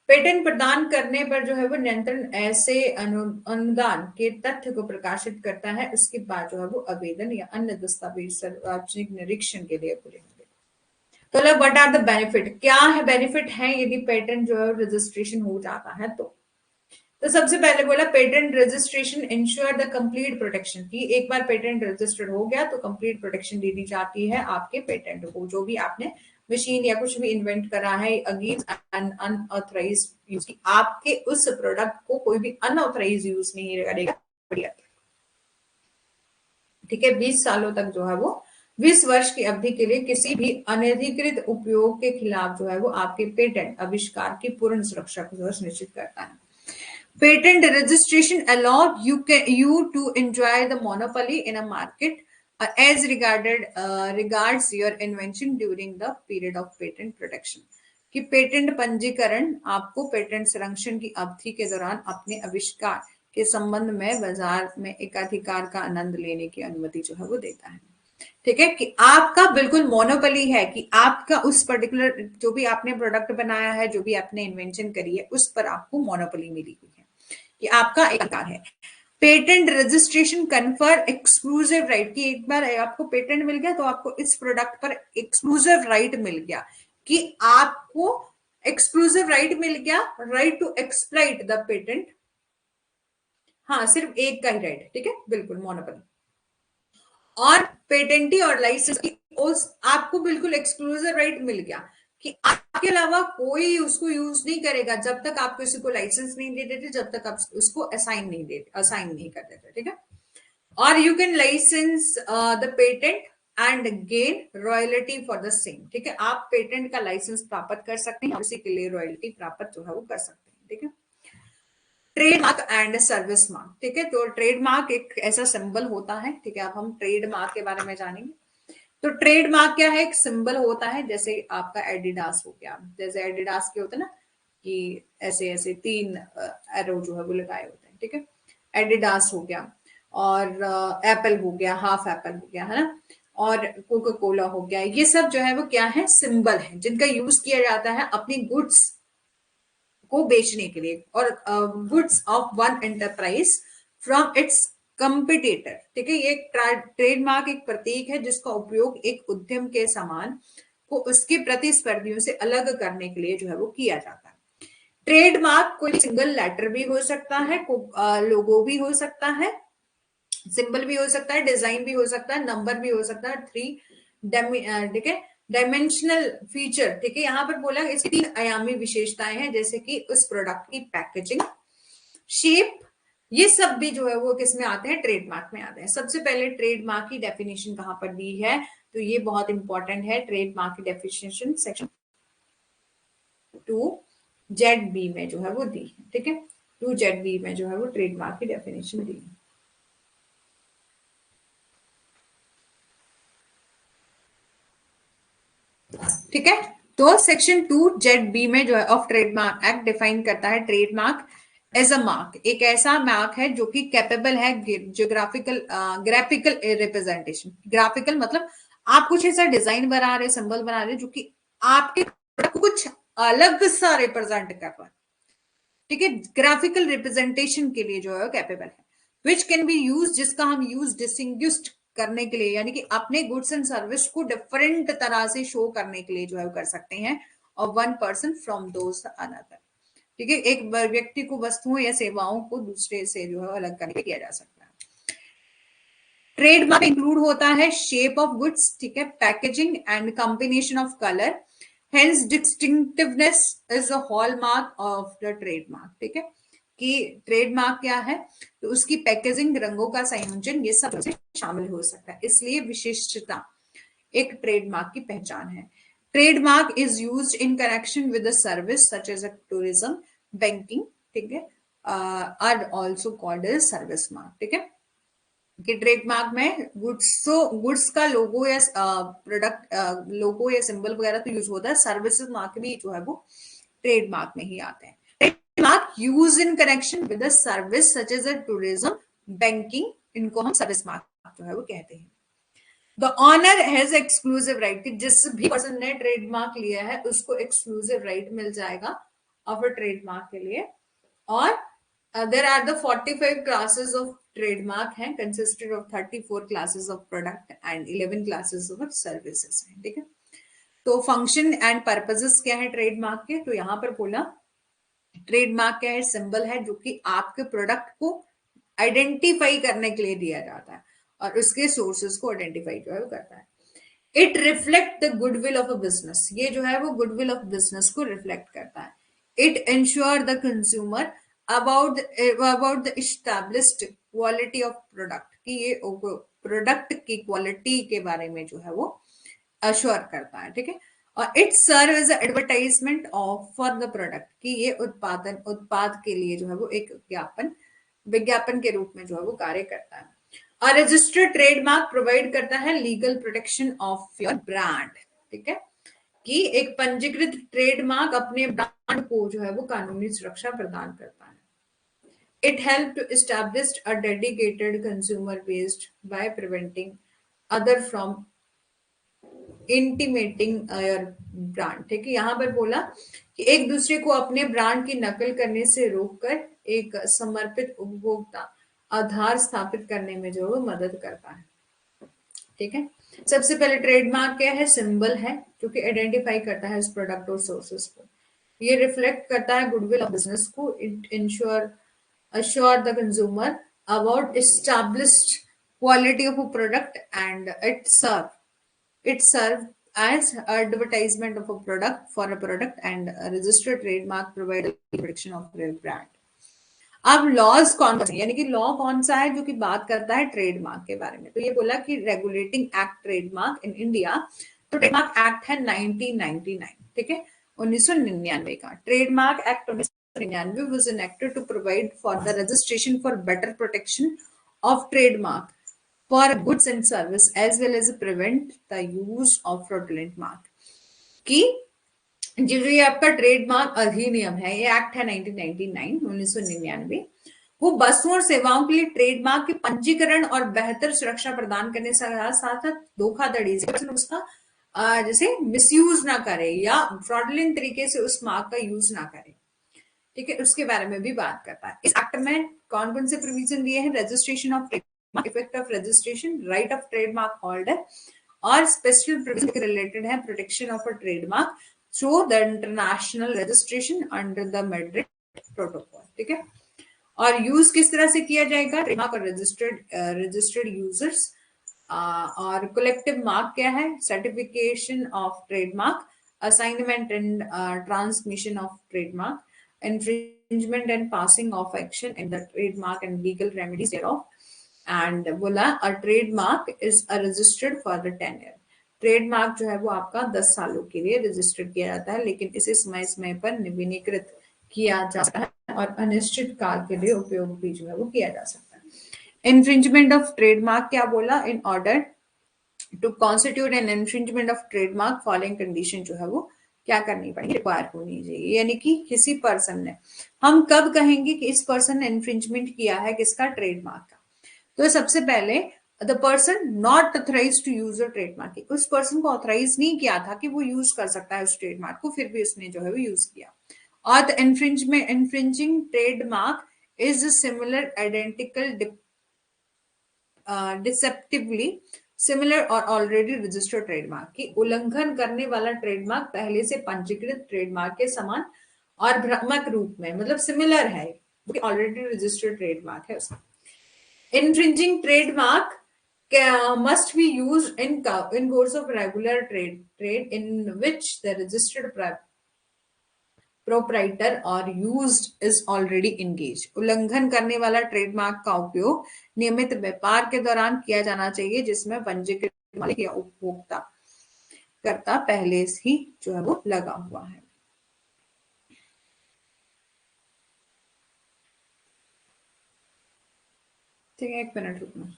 पेटेंट प्रदान करने पर जो है वो नियंत्रण ऐसे अनुदान के तथ्य को प्रकाशित करता है, उसके बाद जो है वो आवेदन या अन्य दस्तावेज सार्वजनिक निरीक्षण के लिए खुले होंगे। तो मतलब व्हाट आर द बेनिफिट, क्या है बेनिफिट है यदि पेटेंट जो है रजिस्ट्रेशन हो जाता है? तो सबसे पहले बोला patent registration ensure the complete protection, की एक बार पेटेंट रजिस्टर्ड हो गया तो कंप्लीट प्रोटेक्शन दे दी जाती है आपके पेटेंट को, जो भी आपने मशीन या कुछ भी इन्वेंट करा है अगेंस्ट अनऑथराइज्ड यूज, आपके उस प्रोडक्ट को कोई भी अनऑथराइज यूज नहीं करेगा। बढ़िया, ठीक है, 20 सालों तक जो है वो 20 वर्ष की अवधि के लिए किसी भी अनधिकृत उपयोग के खिलाफ जो है वो आपके पेटेंट आविष्कार की पूर्ण सुरक्षा को सुनिश्चित करता है। Patent registration allowed you to enjoy the monopoly in a market as regards your invention during the period of patent protection। कि पेटेंट पंजीकरण आपको पेटेंट संरक्षण की अवधि के दौरान अपने आविष्कार के संबंध में बाजार में एकाधिकार का आनंद लेने की अनुमति जो है वो देता है। ठीक है, कि आपका बिल्कुल मोनोपोली है कि आपका उस पर्टिकुलर जो भी आपने प्रोडक्ट बनाया है, जो भी आपने इन्वेंशन करी है, उस पर आपको मोनोपोली मिली हुई है कि आपका अधिकार है। Patent registration confer exclusive right, कि एक बार आपको पेटेंट मिल गया तो आपको इस प्रोडक्ट पर एक्सक्लूसिव राइट मिल गया, कि आपको एक्सक्लूसिव राइट मिल गया, right to exploit the patent. हाँ, सिर्फ एक का ही राइट, ठीक है, बिल्कुल मोनोपोली। और पेटेंटी और लाइसेंस की आपको बिल्कुल एक्सक्लूसिव राइट मिल गया कि आपके अलावा कोई उसको यूज नहीं करेगा जब तक आप किसी को लाइसेंस नहीं दे देते, जब तक आप उसको असाइन नहीं कर देते। ठीक है, और you can license the patent and gain royalty for the same. ठीक है, आप पेटेंट का लाइसेंस प्राप्त कर सकते हैं और उसी के लिए रॉयल्टी प्राप्त जो है वो कर सकते हैं। ठीक है, ट्रेडमार्क एंड सर्विस मार्क। ठीक है, तो ट्रेडमार्क एक ऐसा सिंबल होता है। ठीक है, अब हम ट्रेडमार्क के बारे में जानेंगे। तो ट्रेडमार्क क्या है? एक सिंबल होता है, जैसे आपका एडिडास हो गया, जैसे एडिडास के होते हैं ना कि ऐसे ऐसे 3 एरो जो है वो लगाए होते हैं। ठीक है, एडिडास हो गया और एप्पल हो गया, हाफ एप्पल हो गया, है ना, और कोका कोला हो गया। ये सब जो है वो क्या है? सिंबल है, जिनका यूज किया जाता है अपनी गुड्स को बेचने के लिए, और goods of one enterprise from its competitor. ठीक है, ये ट्रेडमार्क एक प्रतीक है जिसका उपयोग एक उद्यम के सामान को उसके प्रतिस्पर्धियों से अलग करने के लिए जो है वो किया जाता है। ट्रेडमार्क कोई सिंगल लेटर भी हो सकता है, लोगो भी हो सकता है, सिंबल भी हो सकता है, डिजाइन भी हो सकता है, नंबर भी हो सकता है, 3 ठीक है, डायमेंशनल फीचर। ठीक है, यहां पर बोला इसकी 3 आयामी विशेषताएं हैं, जैसे कि उस प्रोडक्ट की पैकेजिंग, शेप, ये सब भी जो है वो किस में आते हैं? ट्रेडमार्क में आते हैं। सबसे पहले ट्रेडमार्क की डेफिनेशन कहां पर दी है? तो ये बहुत इंपॉर्टेंट है, ट्रेडमार्क की डेफिनेशन सेक्शन 2ZB में जो है वो दी है। ठीक है, 2ZB में जो है वो ट्रेडमार्क की डेफिनेशन दी है। ठीक है, तो सेक्शन 2ZB में जो है ऑफ ट्रेडमार्क एक्ट डिफाइन करता है ट्रेडमार्क एज अ मार्क, एक ऐसा मार्क है जो कि कैपेबल है जियोग्राफिकल ग्राफिकल रिप्रेजेंटेशन। ग्राफिकल मतलब आप कुछ ऐसा डिजाइन बना रहे, सिंबल बना रहे जो कि आपके कुछ अलग सा रिप्रेजेंट कर रहा है। ठीक है, ग्राफिकल रिप्रेजेंटेशन के लिए जो है कैपेबल है, विच कैन बी यूज, जिसका हम यूज डिस्टिंग्विश्ड करने के लिए, यानी कि अपने गुड्स एंड सर्विस को डिफरेंट तरह से शो करने के लिए जो है कर सकते हैं, और one person from those another. ठीक है, एक व्यक्ति को वस्तुओं या सेवाओं को दूसरे से जो है अलग करके किया जा सकता है। ट्रेडमार्क इंक्लूड होता है शेप ऑफ गुड्स, ठीक है, packaging and combination of colour, hence distinctiveness is a hallmark of the trademark. ठीक है, कि ट्रेडमार्क क्या है, तो उसकी पैकेजिंग, रंगों का संयोजन, ये सब शामिल हो सकता है, इसलिए विशिष्टता एक ट्रेडमार्क की पहचान है। Trademark is used in connection with the service such as tourism, banking, ठीक है, are also called as service mark. ठीक है, कि ट्रेडमार्क में गुड्स का लोगो या प्रोडक्ट लोगो या सिंबल वगैरह तो यूज होता है, सर्विसेज मार्क भी जो है वो ट्रेडमार्क में ही आते हैं। Trademark use in connection with the service such as tourism, banking, इनको हम सर्विस मार्क जो है वो कहते हैं। The owner has exclusive right, कि जिस भी पर्सन ने ट्रेडमार्क लिया है उसको एक्सक्लूसिव राइट मिल जाएगा ऑफ अ ट्रेडमार्क के लिए। और there are the 45 classes of trademark हैं, consisted of 34 classes of product and 11 classes of services हैं। ठीक है, तो फंक्शन एंड पर्पसेस क्या है ट्रेडमार्क के, तो यहाँ पर बोला ट्रेडमार्क क्या है, सिंबल है जो कि आपके प्रोडक्ट को आइडेंटिफाई करने के लिए दिया जाता है और उसके सोर्सेस को आइडेंटिफाई जो है करता है। It reflect the goodwill of a business, ये जो है वो गुडविल ऑफ बिजनेस को रिफ्लेक्ट करता है। It ensure the consumer about the established quality of product, कि ये प्रोडक्ट की क्वालिटी के बारे में जो है वो अश्योर करता है। ठीक है, और it serve as advertisement of for the product, कि ये उत्पाद के लिए जो है वो एक विज्ञापन के रूप में जो है वो कार्य करता है। और रजिस्टर्ड ट्रेडमार्क प्रोवाइड करता है legal protection of your brand. ठीक है, कि एक पंजीकृत ट्रेडमार्क अपने ब्रांड को जो है वो कानूनी सुरक्षा प्रदान करता है। It help to establish a dedicated consumer based by preventing other from intimating your brand. ठीक है, यहाँ पर बोला कि एक दूसरे को अपने ब्रांड की नकल करने से रोककर एक समर्पित उपभोक्ता आधार स्थापित करने में जो वो मदद करता है। ठीक है, सबसे पहले ट्रेडमार्क क्या है, सिंबल है जो कि आइडेंटिफाई करता है उस प्रोडक्ट और सोर्सेस को, ये रिफ्लेक्ट करता है गुडविल ऑफ बिजनेस को, it ensure assure the consumer about established quality of a product, and it serve as advertisement of a product for a product, and a registered trademark provide protection of their brand. अब laws कौन सा, यानी कि law कौन सा है जो कि बात करता है ट्रेडमार्क के बारे में, तो ये बोला कि regulating act trademark in India, तो ट्रेडमार्क एक्ट है 1999। ठीक है, 1999 का trademark act 1999 was enacted to provide for the registration for better protection of trademark for goods and service as well as prevent the use of fraudulent mark, कि जो ये आपका trademark अधिनियम है, ये एक्ट है 1999 वो वस्तुओं और सेवाओं के लिए ट्रेडमार्क के पंजीकरण और बेहतर सुरक्षा प्रदान करने से साथ धोखाधड़ी से उसका जैसे मिसयूज ना करे या फ्रॉडुलेंट तरीके से उस मार्क का यूज ना करे। ठीक है, उसके बारे में भी बात करता है। इस एक्ट में कौन कौन से प्रोविजन दिए हैं, registration of trademark, effect of registration, right of trademark holder, और स्पेशल प्रोविजन रिलेटेड है protection of a trademark through the international registration under the Madrid protocol. ठीक है, और यूज किस तरह से किया जाएगा ट्रेडमार्क और रजिस्टर्ड यूजर्स, और कलेक्टिव मार्क क्या है, certification of trademark, assignment and transmission of trademark, infringement and passing of action in the trademark and legal remedies thereof, and बोला a trademark is a registered for the 10 year। Trademark जो है वो आपका 10 सालों के लिए रजिस्टर्ड किया जाता है, लेकिन इसे समय पर नवीनीकृत किया जा सकता है और अनिश्चित काल के लिए उपयोग भी जो है वो किया जा सकता है। इन्फ्रिंजमेंट ऑफ ट्रेडमार्क क्या बोला, in order to constitute an infringement of trademark following condition जो है वो क्या करनी पड़ेगी, रिक्वायर होनी चाहिए। यानी कि किसी पर्सन ने, हम कब कहेंगे कि इस पर्सन ने इन्फ्रिंजमेंट किया है किसका, ट्रेडमार्क का, तो सबसे पहले the person not authorise to use a trademark, उस पर्सन को ऑथराइज नहीं किया था कि वो यूज कर सकता है उस ट्रेडमार्क को, फिर भी उसने जो है वो यूज किया। और the infringing trademark is similar identical deceptively similar और ऑलरेडी रजिस्टर्ड ट्रेडमार्क, की उल्लंघन करने वाला ट्रेडमार्क पहले से पंजीकृत ट्रेडमार्क के समान और भ्रामक रूप में, मतलब सिमिलर है, ऑलरेडी रजिस्टर्ड ट्रेडमार्क है उसका। Infringing trademark must be used in course of regular trade in which the registered proprietor or used is already engaged। उल्लंघन करने वाला ट्रेडमार्क का उपयोग नियमित व्यापार के दौरान किया जाना चाहिए जिसमें पंजीकृत मालिक या उपभोक्ता करता पहले से ही जो है वो लगा हुआ है। ठीक है, 1 मिनट रुकना।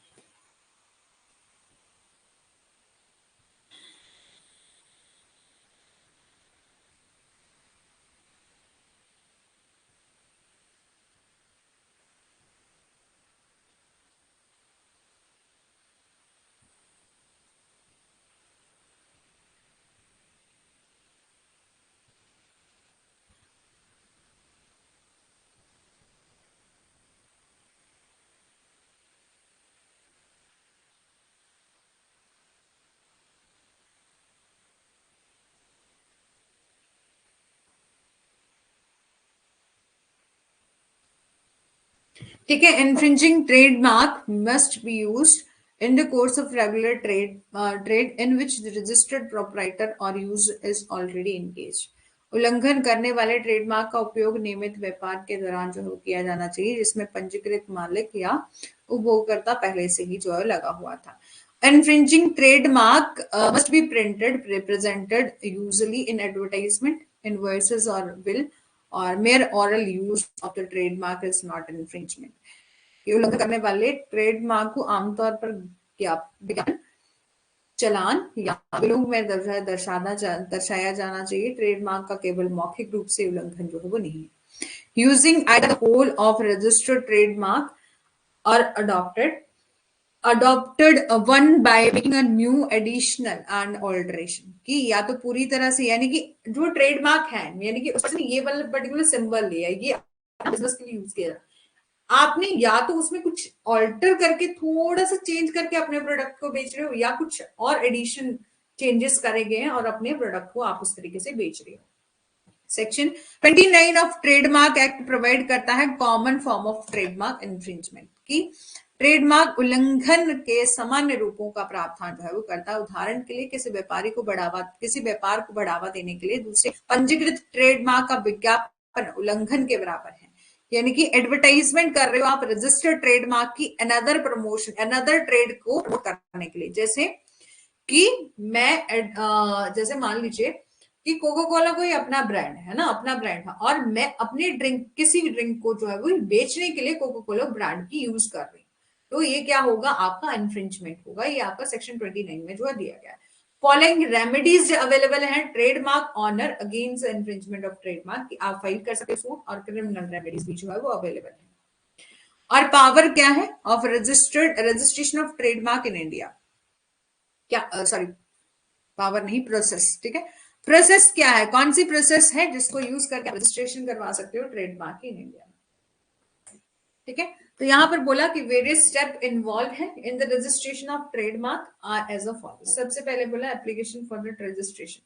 ठीक है, infringing trademark must be used in the course of regular trade in which the registered proprietor or user is already engaged। उल्लंघन करने वाले ट्रेडमार्क का उपयोग नियमित व्यापार के दौरान जो है किया जाना चाहिए जिसमें पंजीकृत मालिक या उपभोक्ता पहले से ही जो है लगा हुआ था। Infringing trademark must be printed, represented usually in advertisement, invoices or bill, or mere oral use of the trademark is not infringement। ये उल्लंघन करने वाले ट्रेडमार्क को आमतौर पर विज्ञापन, चलान या बिलों में दर्शाया जाना चाहिए। ट्रेडमार्क का केवल मौखिक रूप से उल्लंघन जो है वो नहीं है। Using either the whole of registered trademark और adopted one by making a new additional and alteration, कि या तो पूरी तरह से, यानी कि जो ट्रेडमार्क है, यानी कि उसने ये वाला पर्टिकुलर सिंबल लिया, ये बिजनेस के लिए यूज किया, आपने या तो उसमें कुछ ऑल्टर करके थोड़ा सा चेंज करके अपने प्रोडक्ट को बेच रहे हो या कुछ और एडिशन चेंजेस करे गए हैं और अपने प्रोडक्ट को आप उस तरीके से बेच रहे हो। Section 29 of trademark act provide करता है common form of trademark infringement की ट्रेडमार्क उल्लंघन के सामान्य रूपों का प्रावधान जो है वो करता है। उदाहरण के लिए किसी व्यापार को बढ़ावा देने के लिए दूसरे पंजीकृत ट्रेडमार्क का विज्ञापन उल्लंघन के बराबर है। यानी कि एडवर्टाइजमेंट कर रहे हो आप रजिस्टर्ड ट्रेडमार्क की अनदर प्रमोशन, अनदर ट्रेड को प्रमोट करने के लिए। जैसे कि मैं जैसे मान लीजिए कि कोका कोला कोई अपना ब्रांड है ना, अपना ब्रांड है, और मैं अपने ड्रिंक, किसी भी ड्रिंक को जो है वो बेचने के लिए कोका कोला ब्रांड की यूज कर रही हूँ, तो ये क्या होगा, आपका इन्फ्रिंजमेंट होगा। ये आपका सेक्शन 29 में जो है दिया गया है। फॉलोइंग रेमेडीज अवेलेबल है trademark owner against infringement of trademark, कि आप फाइल कर सकते सूट, और क्रिमिनल रेमेडीज भी जो है वो अवेलेबल है। और पावर क्या है of registration of trademark in India, क्या सॉरी पावर नहीं, प्रोसेस। ठीक है, प्रोसेस क्या है, कौन सी प्रोसेस है जिसको यूज करके रजिस्ट्रेशन करवा सकते हो ट्रेडमार्क इन इंडिया में। ठीक है, तो यहां पर बोला कि वेरियस स्टेप इन्वॉल्व है in the registration of trademark are as a follow. सबसे पहले बोला एप्लीकेशन फॉर द रजिस्ट्रेशन,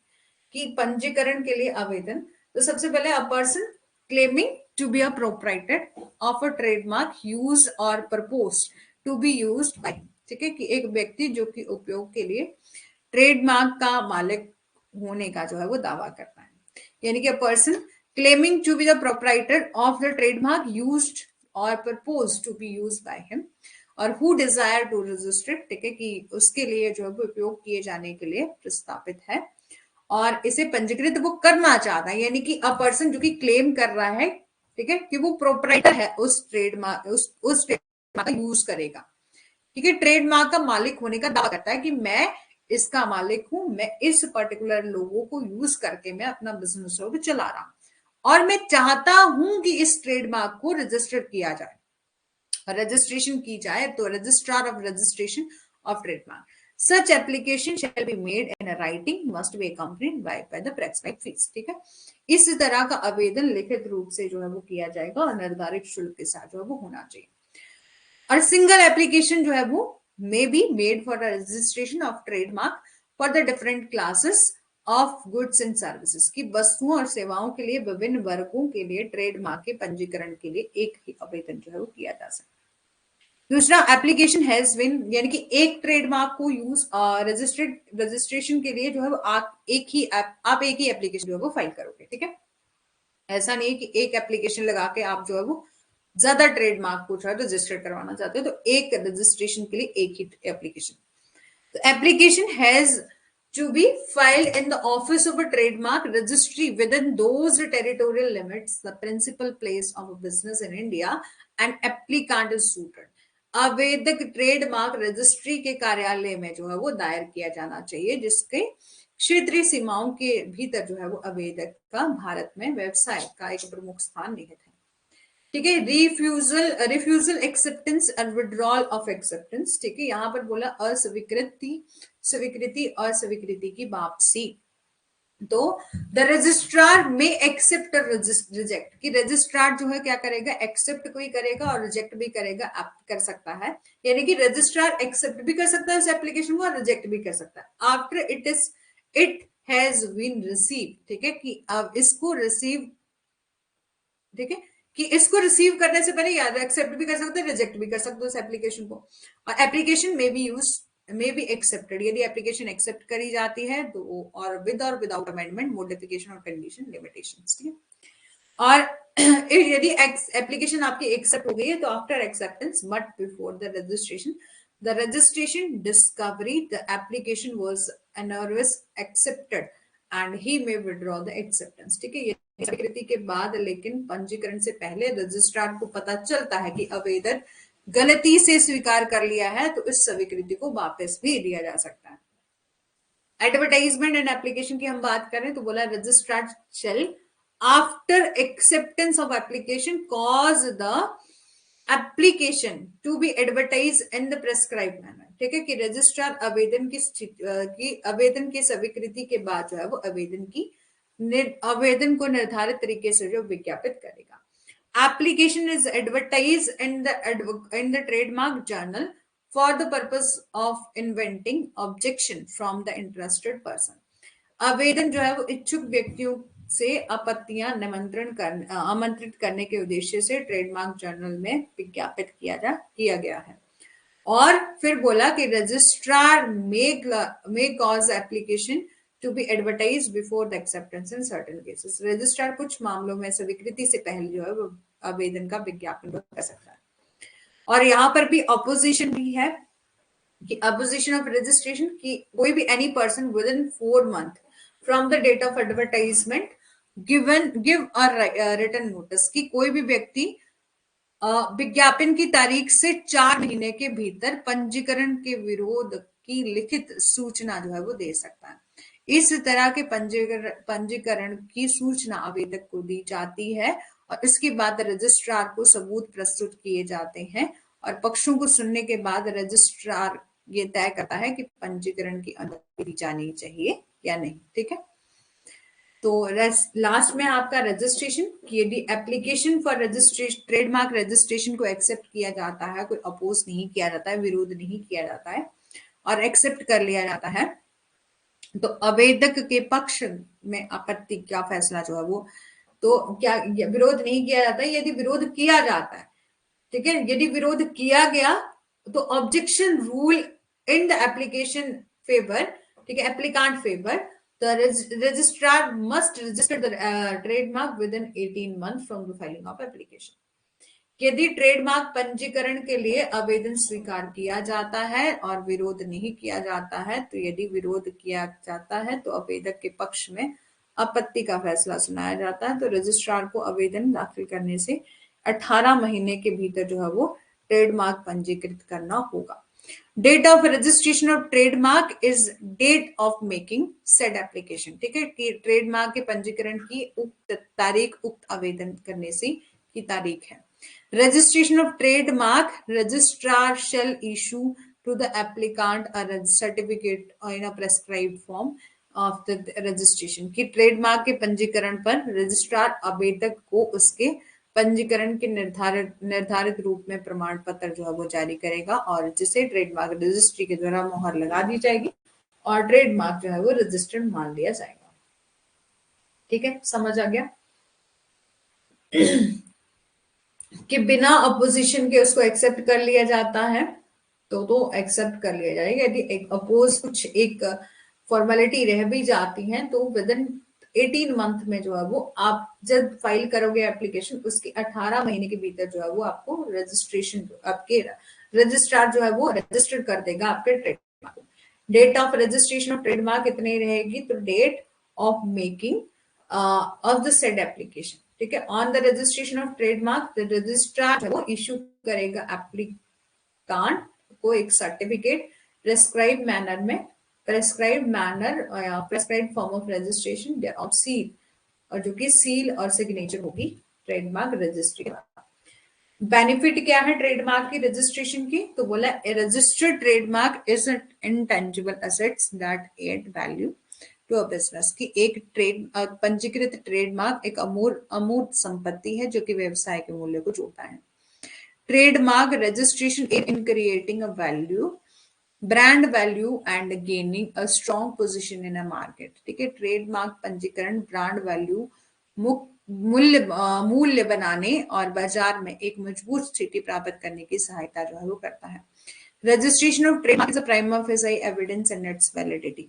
की पंजीकरण के लिए आवेदन। तो सबसे पहले a person claiming to be a proprietor of a trademark use और propose to be used by. ठीक है, कि एक व्यक्ति जो कि उपयोग के लिए ट्रेडमार्क का मालिक होने का जो है वो दावा करता है। यानी कि a person claiming to be the proprietor of the trademark used और propose to be used by him, और हु डिजायर टू रजिस्टर। ठीक है, कि उसके लिए जो है वो उपयोग किए जाने के लिए प्रस्तावित है और इसे पंजीकृत वो करना चाहता है। यानी कि अ पर्सन जो कि क्लेम कर रहा है, ठीक है, कि वो प्रोप्राइटर है उस ट्रेडमार्क, उस ट्रेडमार्क का यूज करेगा। ठीक है, ट्रेडमार्क का मालिक होने का दावा करता है कि मैं इसका मालिक हूं, मैं इस पर्टिकुलर लोगो को यूज करके मैं अपना बिजनेस को चला रहा हूं और मैं चाहता हूं कि इस ट्रेडमार्क को रजिस्टर किया जाए, रजिस्ट्रेशन की जाए। तो registrar of registration of trademark, such application shall be made in writing must be accompanied by the prescribed fees. ठीक है, इस तरह का आवेदन लिखित रूप से जो है वो किया जाएगा और निर्धारित शुल्क के साथ जो है वो होना चाहिए। और सिंगल एप्लीकेशन जो है वो may be made for the registration of trademark for the different classes of goods and services, की वस्तुओं और सेवाओं के लिए विभिन्न वर्गों के लिए ट्रेडमार्क के पंजीकरण के लिए एक ही आवेदन जो है वो किया जा सकता है। दूसरा, एप्लीकेशन हैज बीन, यानी कि एक ट्रेडमार्क को यूज रजिस्ट्रेशन के लिए जो है वो आप एक ही एप्लीकेशन जो है वो फाइल करोगे, ठीक है। ऐसा नहीं है कि एक एप्लीकेशन लगा के आप जो है वो ज्यादा ट्रेडमार्क को जो है रजिस्टर करवाना चाहते हो, तो एक रजिस्ट्रेशन के लिए एक ही application. The application has to be filed in the office of a trademark registry within those territorial limits, the principal place of a business in India, and applicant is suited. आवेदक trademark registry के कार्यालय में जो है वो दायर किया जाना चाहिए, जिसके क्षेत्रीय सीमाओं के भीतर जो है वो आवेदक का भारत में व्यवसाय का एक प्रमुख स्थान निहित है, ठीक है। Refusal acceptance and withdrawal of acceptance, ठीक है। यहां पर बोला स्वीकृति और स्वीकृति की वापसी। तो द रजिस्ट्रार में एक्सेप्ट और रिजेक्ट, कि रजिस्ट्रार जो है क्या करेगा, एक्सेप्ट भी करेगा और रिजेक्ट भी करेगा, कर सकता है। यानी कि रजिस्ट्रार एक्सेप्ट भी कर सकता है उस एप्लीकेशन को और रिजेक्ट भी कर सकता है after it has been receive, ठीक है। कि अब इसको रिसीव, ठीक है, कि इसको रिसीव करने से पहले याद एक्सेप्ट भी कर सकते हैं, रिजेक्ट भी कर सकते हो उस एप्लीकेशन को। और एप्लीकेशन में बी एक्सेप्टेड, यदि एप्लीकेशन एक्सेप्ट करी जाती है तो, और विदाउट अमेंडमेंट, मॉडिफिकेशन और कंडीशन लिमिटेशंस, ठीक है। और यदि एप्लीकेशन आपकी एक्सेप्ट हो गई है तो after acceptance but before the registration discovery the application was accepted and he may withdraw the acceptance, ठीक है। स्वीकृति के बाद लेकिन पंजीकरण से पहले रजिस्ट्रार को पता चलता है कि आवेदन गलती से स्वीकार कर लिया है, तो इस स्वीकृति को वापस भी दिया जा सकता है। एडवर्टाइजमेंट एंड एप्लीकेशन की हम बात करें तो बोला registrar shall after acceptance of application cause the application to be advertise in the prescribe manner, ठीक है। कि रजिस्ट्रार आवेदन की स्वीकृति के बाद जो है वो आवेदन को निर्धारित तरीके से जो विज्ञापित करेगा। Application is advertise in the trademark journal for the purpose of inventing objection from the interested person. आवेदन जो है वो इच्छुक व्यक्तियों से आपत्तियां आमंत्रित करने के उद्देश्य से ट्रेडमार्क जर्नल में विज्ञापित किया गया है। और फिर बोला कि registrar may cause application to be advertised before the acceptance in certain cases. Registrar कुछ मामलों में स्वीकृति से पहले जो है वो आवेदन का विज्ञापन कर सकता है। और यहाँ पर भी ऑपोजिशन भी है कि ऑपोजिशन ऑफ रजिस्ट्रेशन, की कोई भी any person within 4 months from the date of advertisement give written notice, की कोई भी व्यक्ति विज्ञापन की तारीख से 4 महीने के भीतर पंजीकरण के विरोध की लिखित सूचना जो है वो दे सकता है। इस तरह के पंजीकरण की सूचना आवेदक को दी जाती है और इसके बाद रजिस्ट्रार को सबूत प्रस्तुत किए जाते हैं और पक्षों को सुनने के बाद रजिस्ट्रार ये तय करता है कि पंजीकरण की अनुमति दी जानी चाहिए या नहीं, ठीक है। तो लास्ट में आपका रजिस्ट्रेशन, यदि application for registration trademark registration को एक्सेप्ट किया जाता है, कोई अपोज नहीं किया जाता है, विरोध नहीं किया जाता है और एक्सेप्ट कर लिया जाता है, तो आवेदक के पक्ष में आपत्ति का फैसला जो है वो, तो क्या विरोध नहीं किया जाता है। यदि विरोध किया जाता है, ठीक है, यदि विरोध किया गया तो objection rule in the application favour, ठीक है, applicant favour, the registrar must register the trademark with in 18 months from the filing of application. यदि ट्रेडमार्क पंजीकरण के लिए आवेदन स्वीकार किया जाता है और विरोध नहीं किया जाता है, तो यदि विरोध किया जाता है तो आवेदक के पक्ष में आपत्ति का फैसला सुनाया जाता है। तो रजिस्ट्रार को आवेदन दाखिल करने से 18 महीने के भीतर जो है वो ट्रेडमार्क पंजीकृत करना होगा। Date of registration of trademark is date of making said application, ठीक है। कि ट्रेडमार्क के पंजीकरण की उक्त तारीख उक्त आवेदन करने से की तारीख है। Registration of trademark, registrar shall issue to the applicant a certificate in a prescribed form of the registration। कि ट्रेडमार्क के पंजीकरण पर रजिस्ट्रार आवेदक को उसके पंजीकरण के निर्धारित रूप में प्रमाण पत्र जो है वो जारी करेगा और जिसे ट्रेडमार्क रजिस्ट्री के द्वारा मोहर लगा दी जाएगी और ट्रेडमार्क जो है वो रजिस्टर्ड मान लिया जाएगा। ठीक है, समझ आ गया कि बिना अपोजिशन के उसको एक्सेप्ट कर लिया जाता है, तो एक्सेप्ट कर लिया जाएगा। यदि एक अपोज कुछ एक फॉर्मेलिटी रह भी जाती है तो विद इन 18 मंथ में जो है वो आप जब फाइल करोगे एप्लीकेशन, उसके 18 महीने के भीतर जो है वो आपको रजिस्ट्रेशन, आपके रजिस्ट्रार जो है वो रजिस्टर कर देगा आपके trademark. Date of registration of trademark कितनी रहेगी, तो date of making of the said application. ठीक है, on the registration of trademark the registrar वो इश्यू करेगा एप्लीकांट को एक सर्टिफिकेट प्रेस्क्राइब मैनर में, prescribe manner prescribe form of registration of seal, और जो कि सील और सिग्नेचर होगी ट्रेडमार्क रजिस्ट्री। बेनिफिट क्या है ट्रेडमार्क की रजिस्ट्रेशन की, तो बोला registered trademark is an intangible assets that add value to a business, की एक पंजीकृत ट्रेडमार्क एक अमूर्त संपत्ति है जो कि व्यवसाय के मूल्य को जोड़ता है। Trademark registration in creating a value, brand value and gaining a strong position in a market. ठीक है, ट्रेडमार्क पंजीकरण ब्रांड वैल्यू मूल्य बनाने और बाजार में एक मजबूत स्थिति प्राप्त करने की सहायता जो है वो करता है। Registration of trademark is a prima facie evidence in its validity.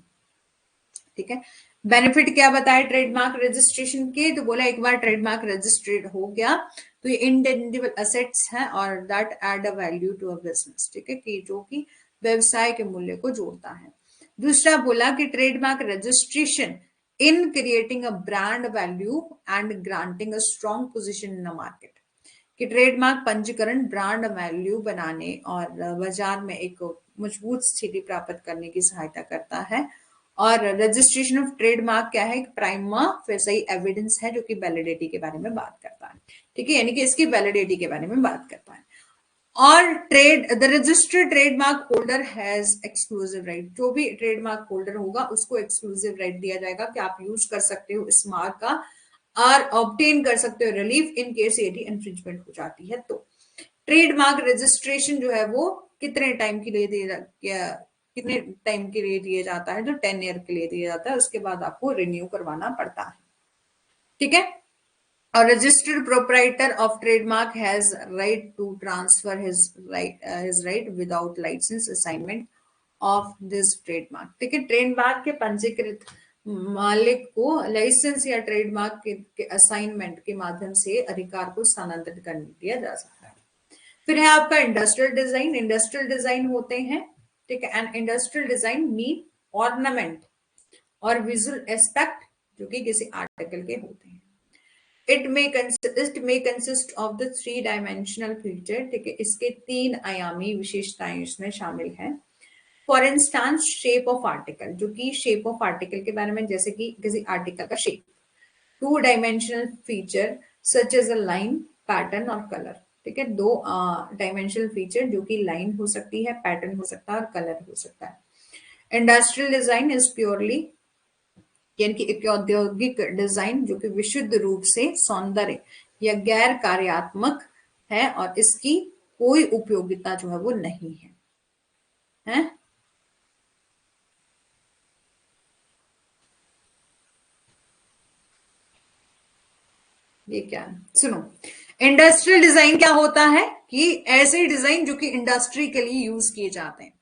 ठीक है, बेनिफिट क्या बताया ट्रेडमार्क रजिस्ट्रेशन के, तो बोला एक बार ट्रेडमार्क रजिस्ट्रेड हो गया तो ये इंटेंजिबल एसेट्स हैं और that add a value to a business. ठीक है, कि जो कि व्यवसाय के मूल्य को जोड़ता है। दूसरा बोला कि trademark registration in creating a brand value and granting a strong position in a market, कि ट्रेडमार्क पंजीकरण ब्रांड वैल्यू बनाने और बाजार में एक मजबूत स्थिति प्राप्त करने की सहायता करता है। और रजिस्ट्रेशन ऑफ ट्रेडमार्क क्या है, प्राइमा फेसी एविडेंस है जो कि वैलिडिटी के बारे में बात करता है। ठीक है, यानी कि इसकी वैलिडिटी के बारे में बात करता है। और the registered trademark holder has exclusive right, जो भी ट्रेडमार्क होल्डर होगा उसको एक्सक्लूसिव राइट दिया जाएगा कि आप यूज कर सकते हो इस मार्क का और ऑब्टेन कर सकते हो रिलीफ इन केस यदि इन्फ्रिंजमेंट हो जाती है। तो ट्रेडमार्क रजिस्ट्रेशन जो है वो कितने टाइम के लिए कितने टाइम के लिए दिया जाता है, तो 10 ईयर के लिए दिया जाता है, उसके बाद आपको रिन्यू करवाना पड़ता है। ठीक है, a registered proprietor of trademark has right to transfer his right without license assignment of this trademark। ठीक है, ट्रेडमार्क के पंजीकृत मालिक को लाइसेंस या ट्रेडमार्क के असाइनमेंट के माध्यम से अधिकार को स्थानांतरित कर दिया जा सकता है। फिर है आपका इंडस्ट्रियल डिजाइन। इंडस्ट्रियल डिजाइन होते हैं, ठीक है, and industrial design mean ornament और विजुअल एस्पेक्ट जो कि किसी आर्टिकल के होते हैं। It may consist of the three dimensional feature। ठीक है, इसके 3 आयामी विशेषताएं इसमें शामिल हैं। For instance shape of article, जो कि शेप ऑफ आर्टिकल के बारे में, जैसे कि किसी आर्टिकल का shape. 2 dimensional feature such as a line, pattern और कलर। ठीक है, 2 डायमेंशनल फीचर जो कि लाइन हो सकती है, पैटर्न हो सकता है और कलर हो सकता है। इंडस्ट्रियल डिजाइन इज प्योरली, यानी कि एक औद्योगिक डिजाइन जो कि विशुद्ध रूप से सौंदर्य या गैर कार्यात्मक है और इसकी कोई उपयोगिता जो है वो नहीं है, है? ये क्या है, सुनो। इंडस्ट्रियल डिजाइन क्या होता है कि ऐसे डिजाइन जो कि इंडस्ट्री के लिए यूज किए जाते हैं।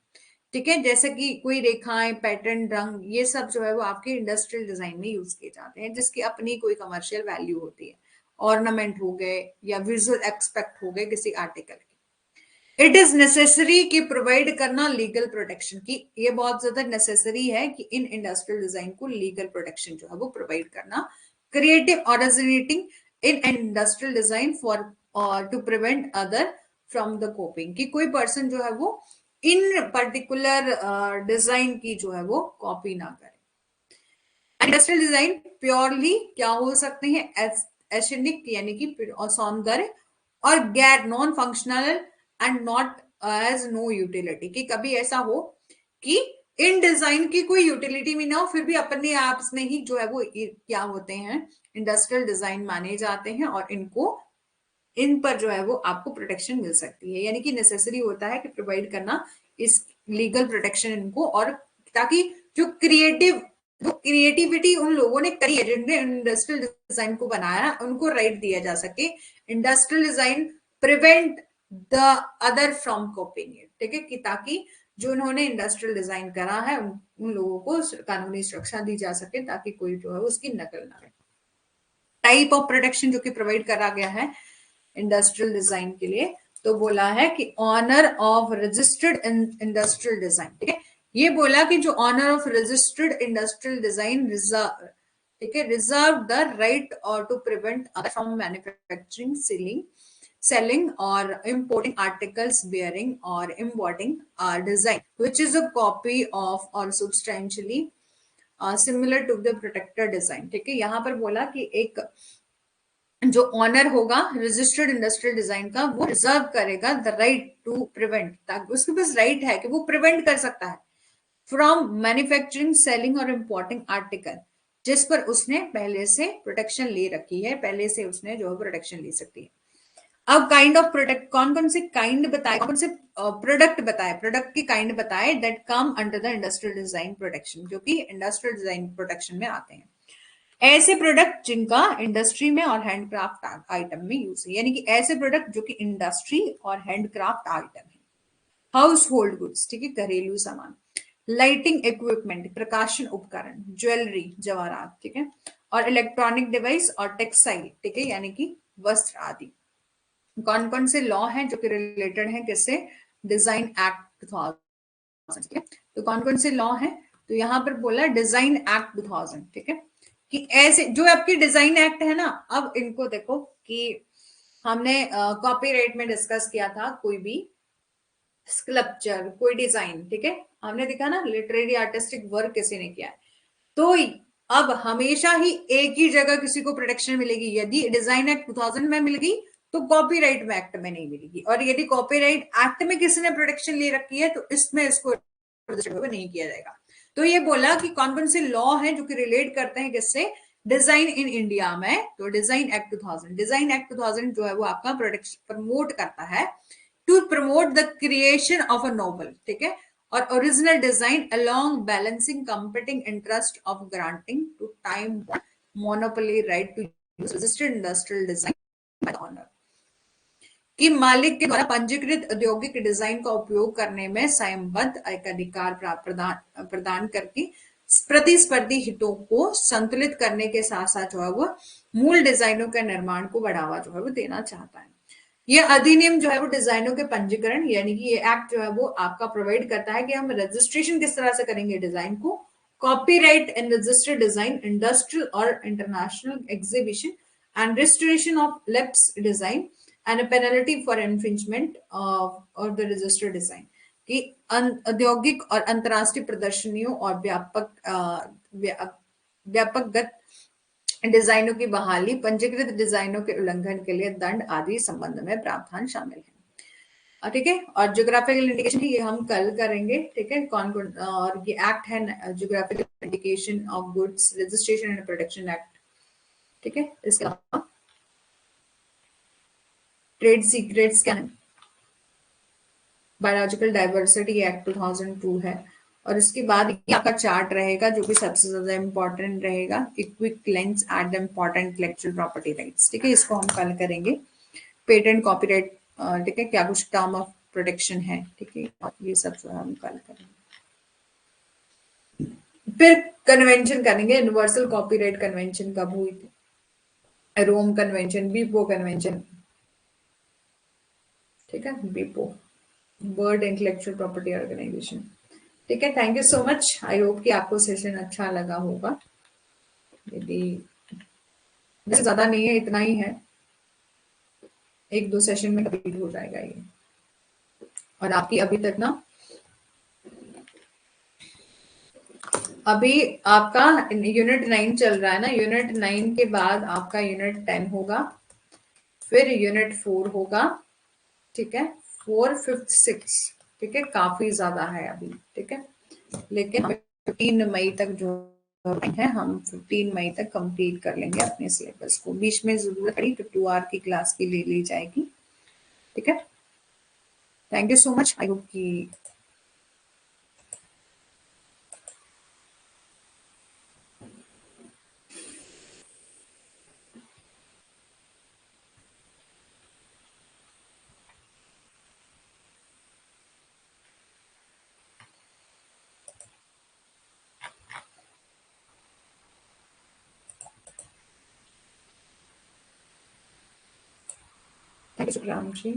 ठीक है, जैसे कि कोई रेखाएं, पैटर्न, रंग, ये सब जो है वो आपके इंडस्ट्रियल डिजाइन में यूज किए जाते हैं, जिसकी अपनी कोई कमर्शियल वैल्यू होती है। ऑर्नामेंट हो गए या विजुअल एक्सपेक्ट हो गए किसी आर्टिकल की। इट इज नेसेसरी कि प्रोवाइड करना लीगल प्रोटेक्शन की, ये बहुत ज्यादा नेसेसरी है कि इन इंडस्ट्रियल डिजाइन को लीगल प्रोटेक्शन जो है वो प्रोवाइड करना। Creative originating in industrial design for to prevent other from the copying, कि कोई पर्सन जो है वो इन पर्टिकुलर डिजाइन की जो है वो कॉपी ना करे। इंडस्ट्रियल डिजाइन प्योरली क्या हो सकते हैं, एस्थेटिक यानी कि सौंदर्य, और गैर non functional and not as no utility, कि कभी ऐसा हो कि इन डिजाइन की कोई यूटिलिटी भी ना हो, फिर भी अपने आप में ही जो है वो क्या होते हैं, इंडस्ट्रियल डिजाइन माने जाते हैं और इन पर जो है वो आपको प्रोटेक्शन मिल सकती है। यानी कि नेसेसरी होता है कि प्रोवाइड करना इस लीगल प्रोटेक्शन इनको, और ताकि जो क्रिएटिविटी उन लोगों ने करी है जिनने इंडस्ट्रियल डिजाइन को बनाया, उनको राइट दिया जा सके। Industrial design prevent the other from कॉपिंग it, ठीक है, कि ताकि जो उन्होंने इंडस्ट्रियल डिजाइन करा है उन लोगों को कानूनी सुरक्षा दी जा सके, ताकि कोई जो है उसकी नकल ना करे। टाइप ऑफ प्रोटेक्शन जो कि प्रोवाइड करा गया है इंडस्ट्रियल डिजाइन के लिए, तो बोला है कि owner of registered industrial design, ठीक है, ये बोला कि जो owner of registered industrial design reserve, ठीक है, रिजर्व द राइट और to prevent from manufacturing, selling or importing articles bearing or embodying a design which is a copy of or substantially similar to the protected design, ठीक है। यहाँ पर बोला कि एक जो ऑनर होगा रजिस्टर्ड इंडस्ट्रियल डिजाइन का, वो रिजर्व करेगा द राइट टू प्रिवेंट, ताकि उसके पास राइट है कि वो प्रिवेंट कर सकता है फ्रॉम मैन्युफैक्चरिंग, सेलिंग और इंपोर्टिंग आर्टिकल जिस पर उसने पहले से प्रोटेक्शन ले रखी है, पहले से उसने जो प्रोटेक्शन ले सकती है। अब काइंड ऑफ प्रोडक्ट, कौन कौन से काइंड बताए, कौन से प्रोडक्ट बताए, प्रोडक्ट की काइंड बताए that come under the industrial design protection, जो कि इंडस्ट्रियल डिजाइन प्रोटेक्शन में आते हैं। ऐसे प्रोडक्ट जिनका इंडस्ट्री में और हैंडक्राफ्ट आइटम में यूज है, यानी कि ऐसे प्रोडक्ट जो कि इंडस्ट्री और हैंडक्राफ्ट आइटम है। हाउस होल्ड गुड्स, ठीक है, घरेलू सामान। लाइटिंग इक्विपमेंट, प्रकाशन उपकरण, ज्वेलरी, जवाहरात, ठीक है, और इलेक्ट्रॉनिक डिवाइस और टेक्सटाइल, ठीक है, यानी कि वस्त्र आदि। कौन कौन से लॉ हैं जो कि रिलेटेड हैं किससे, डिजाइन एक्ट 2000, ठीक है। तो कौन कौन से लॉ हैं, तो यहाँ पर बोला डिजाइन एक्ट 2000, ठीक है, कि ऐसे जो आपके डिजाइन एक्ट है ना, अब इनको देखो कि हमने कॉपीराइट में डिस्कस किया था, कोई भी स्कल्पचर, कोई डिजाइन, ठीक है, हमने देखा ना लिटरेरी आर्टिस्टिक वर्क किसी ने किया है, तो अब हमेशा ही एक ही जगह किसी को प्रोटेक्शन मिलेगी। यदि डिजाइन एक्ट 2000 में मिल गई तो कॉपीराइट एक्ट में नहीं मिलेगी, और यदि कॉपीराइट एक्ट में किसी ने प्रोटेक्शन ले रखी है तो इसमें इसको नहीं किया जाएगा। तो ये बोला कि कौन कौन से लॉ हैं जो कि रिलेट करते हैं किससे, डिजाइन इन इंडिया में। तो डिजाइन एक्ट 2000, डिजाइन एक्ट 2000 जो है वो आपका प्रोटेक्शन प्रमोट करता है, to promote the creation of a novel, ठीक है, और original design along balancing competing interest of granting to time monopoly right to use registered industrial design by the owner, कि मालिक के द्वारा पंजीकृत औद्योगिक डिजाइन का उपयोग करने में संबद्ध एक अधिकार प्रदान करके प्रतिस्पर्धी हितों को संतुलित करने के साथ साथ जो है वो मूल डिजाइनों के निर्माण को बढ़ावा जो है वो देना चाहता है। ये अधिनियम जो है वो डिजाइनों के पंजीकरण, यानी कि ये एक्ट जो है वो आपका प्रोवाइड करता है कि हम रजिस्ट्रेशन किस तरह से करेंगे डिजाइन को, copyright and registered design, industrial और international exhibition and restoration of lapsed design and a penalty for infringement of the registered design, कि औद्योगिक और अंतरराष्ट्रीय प्रदर्शनियों और व्यापकगत डिजाइनों की बहाली, पंजीकृत डिजाइनों के उल्लंघन के लिए दंड आदि संबंध में प्रावधान शामिल है, ठीक है। और ज्योग्राफिकल इंडिकेशन ये हम कल करेंगे, ठीक है, कौन कौन, और ये एक्ट है geographical indication of goods registration and protection act, ठीक है। इसके अलावा ट्रेड सीक्रेट्स क्या है, बायोलॉजिकल डाइवर्सिटी एक्ट 2002 है, और इसके बाद आपका चार्ट रहेगा जो कि सबसे ज्यादा इंपॉर्टेंट रहेगा, quick lens at the important intellectual property rights, ठीक है, इसको हम कल करेंगे। पेटेंट, कॉपीराइट, ठीक है, क्या कुछ टर्म ऑफ प्रोटेक्शन है, ठीक है, ये सब जो हम कल करेंगे। फिर कन्वेंशन करेंगे, यूनिवर्सल कॉपीराइट कन्वेंशन कब हुई थी, रोम कन्वेंशन, बीपो कन्वेंशन, ठीक है, बीपो वर्ल्ड इंटेलेक्चुअल प्रॉपर्टी ऑर्गेनाइजेशन, ठीक है। Thank you so much, I hope कि आपको सेशन अच्छा लगा होगा। यदि वैसे ज्यादा नहीं है, इतना ही है, 1-2 सेशन में कंप्लीट हो जाएगा ये। और आपकी अभी तक ना, अभी आपका यूनिट 9 चल रहा है ना, यूनिट 9 के बाद आपका यूनिट 10 होगा, फिर यूनिट 4 होगा, ठीक है, 4, 5, 6, ठीक है, काफी ज्यादा है अभी, ठीक है, लेकिन 15 मई तक जो है हम 15 मई तक कंप्लीट कर लेंगे अपने सिलेबस को। बीच में जरूरत पड़ी तो 2 आवर की क्लास की ले ली जाएगी, ठीक है। Thank you so much, I hope कि थैंक यू सुखराम जी।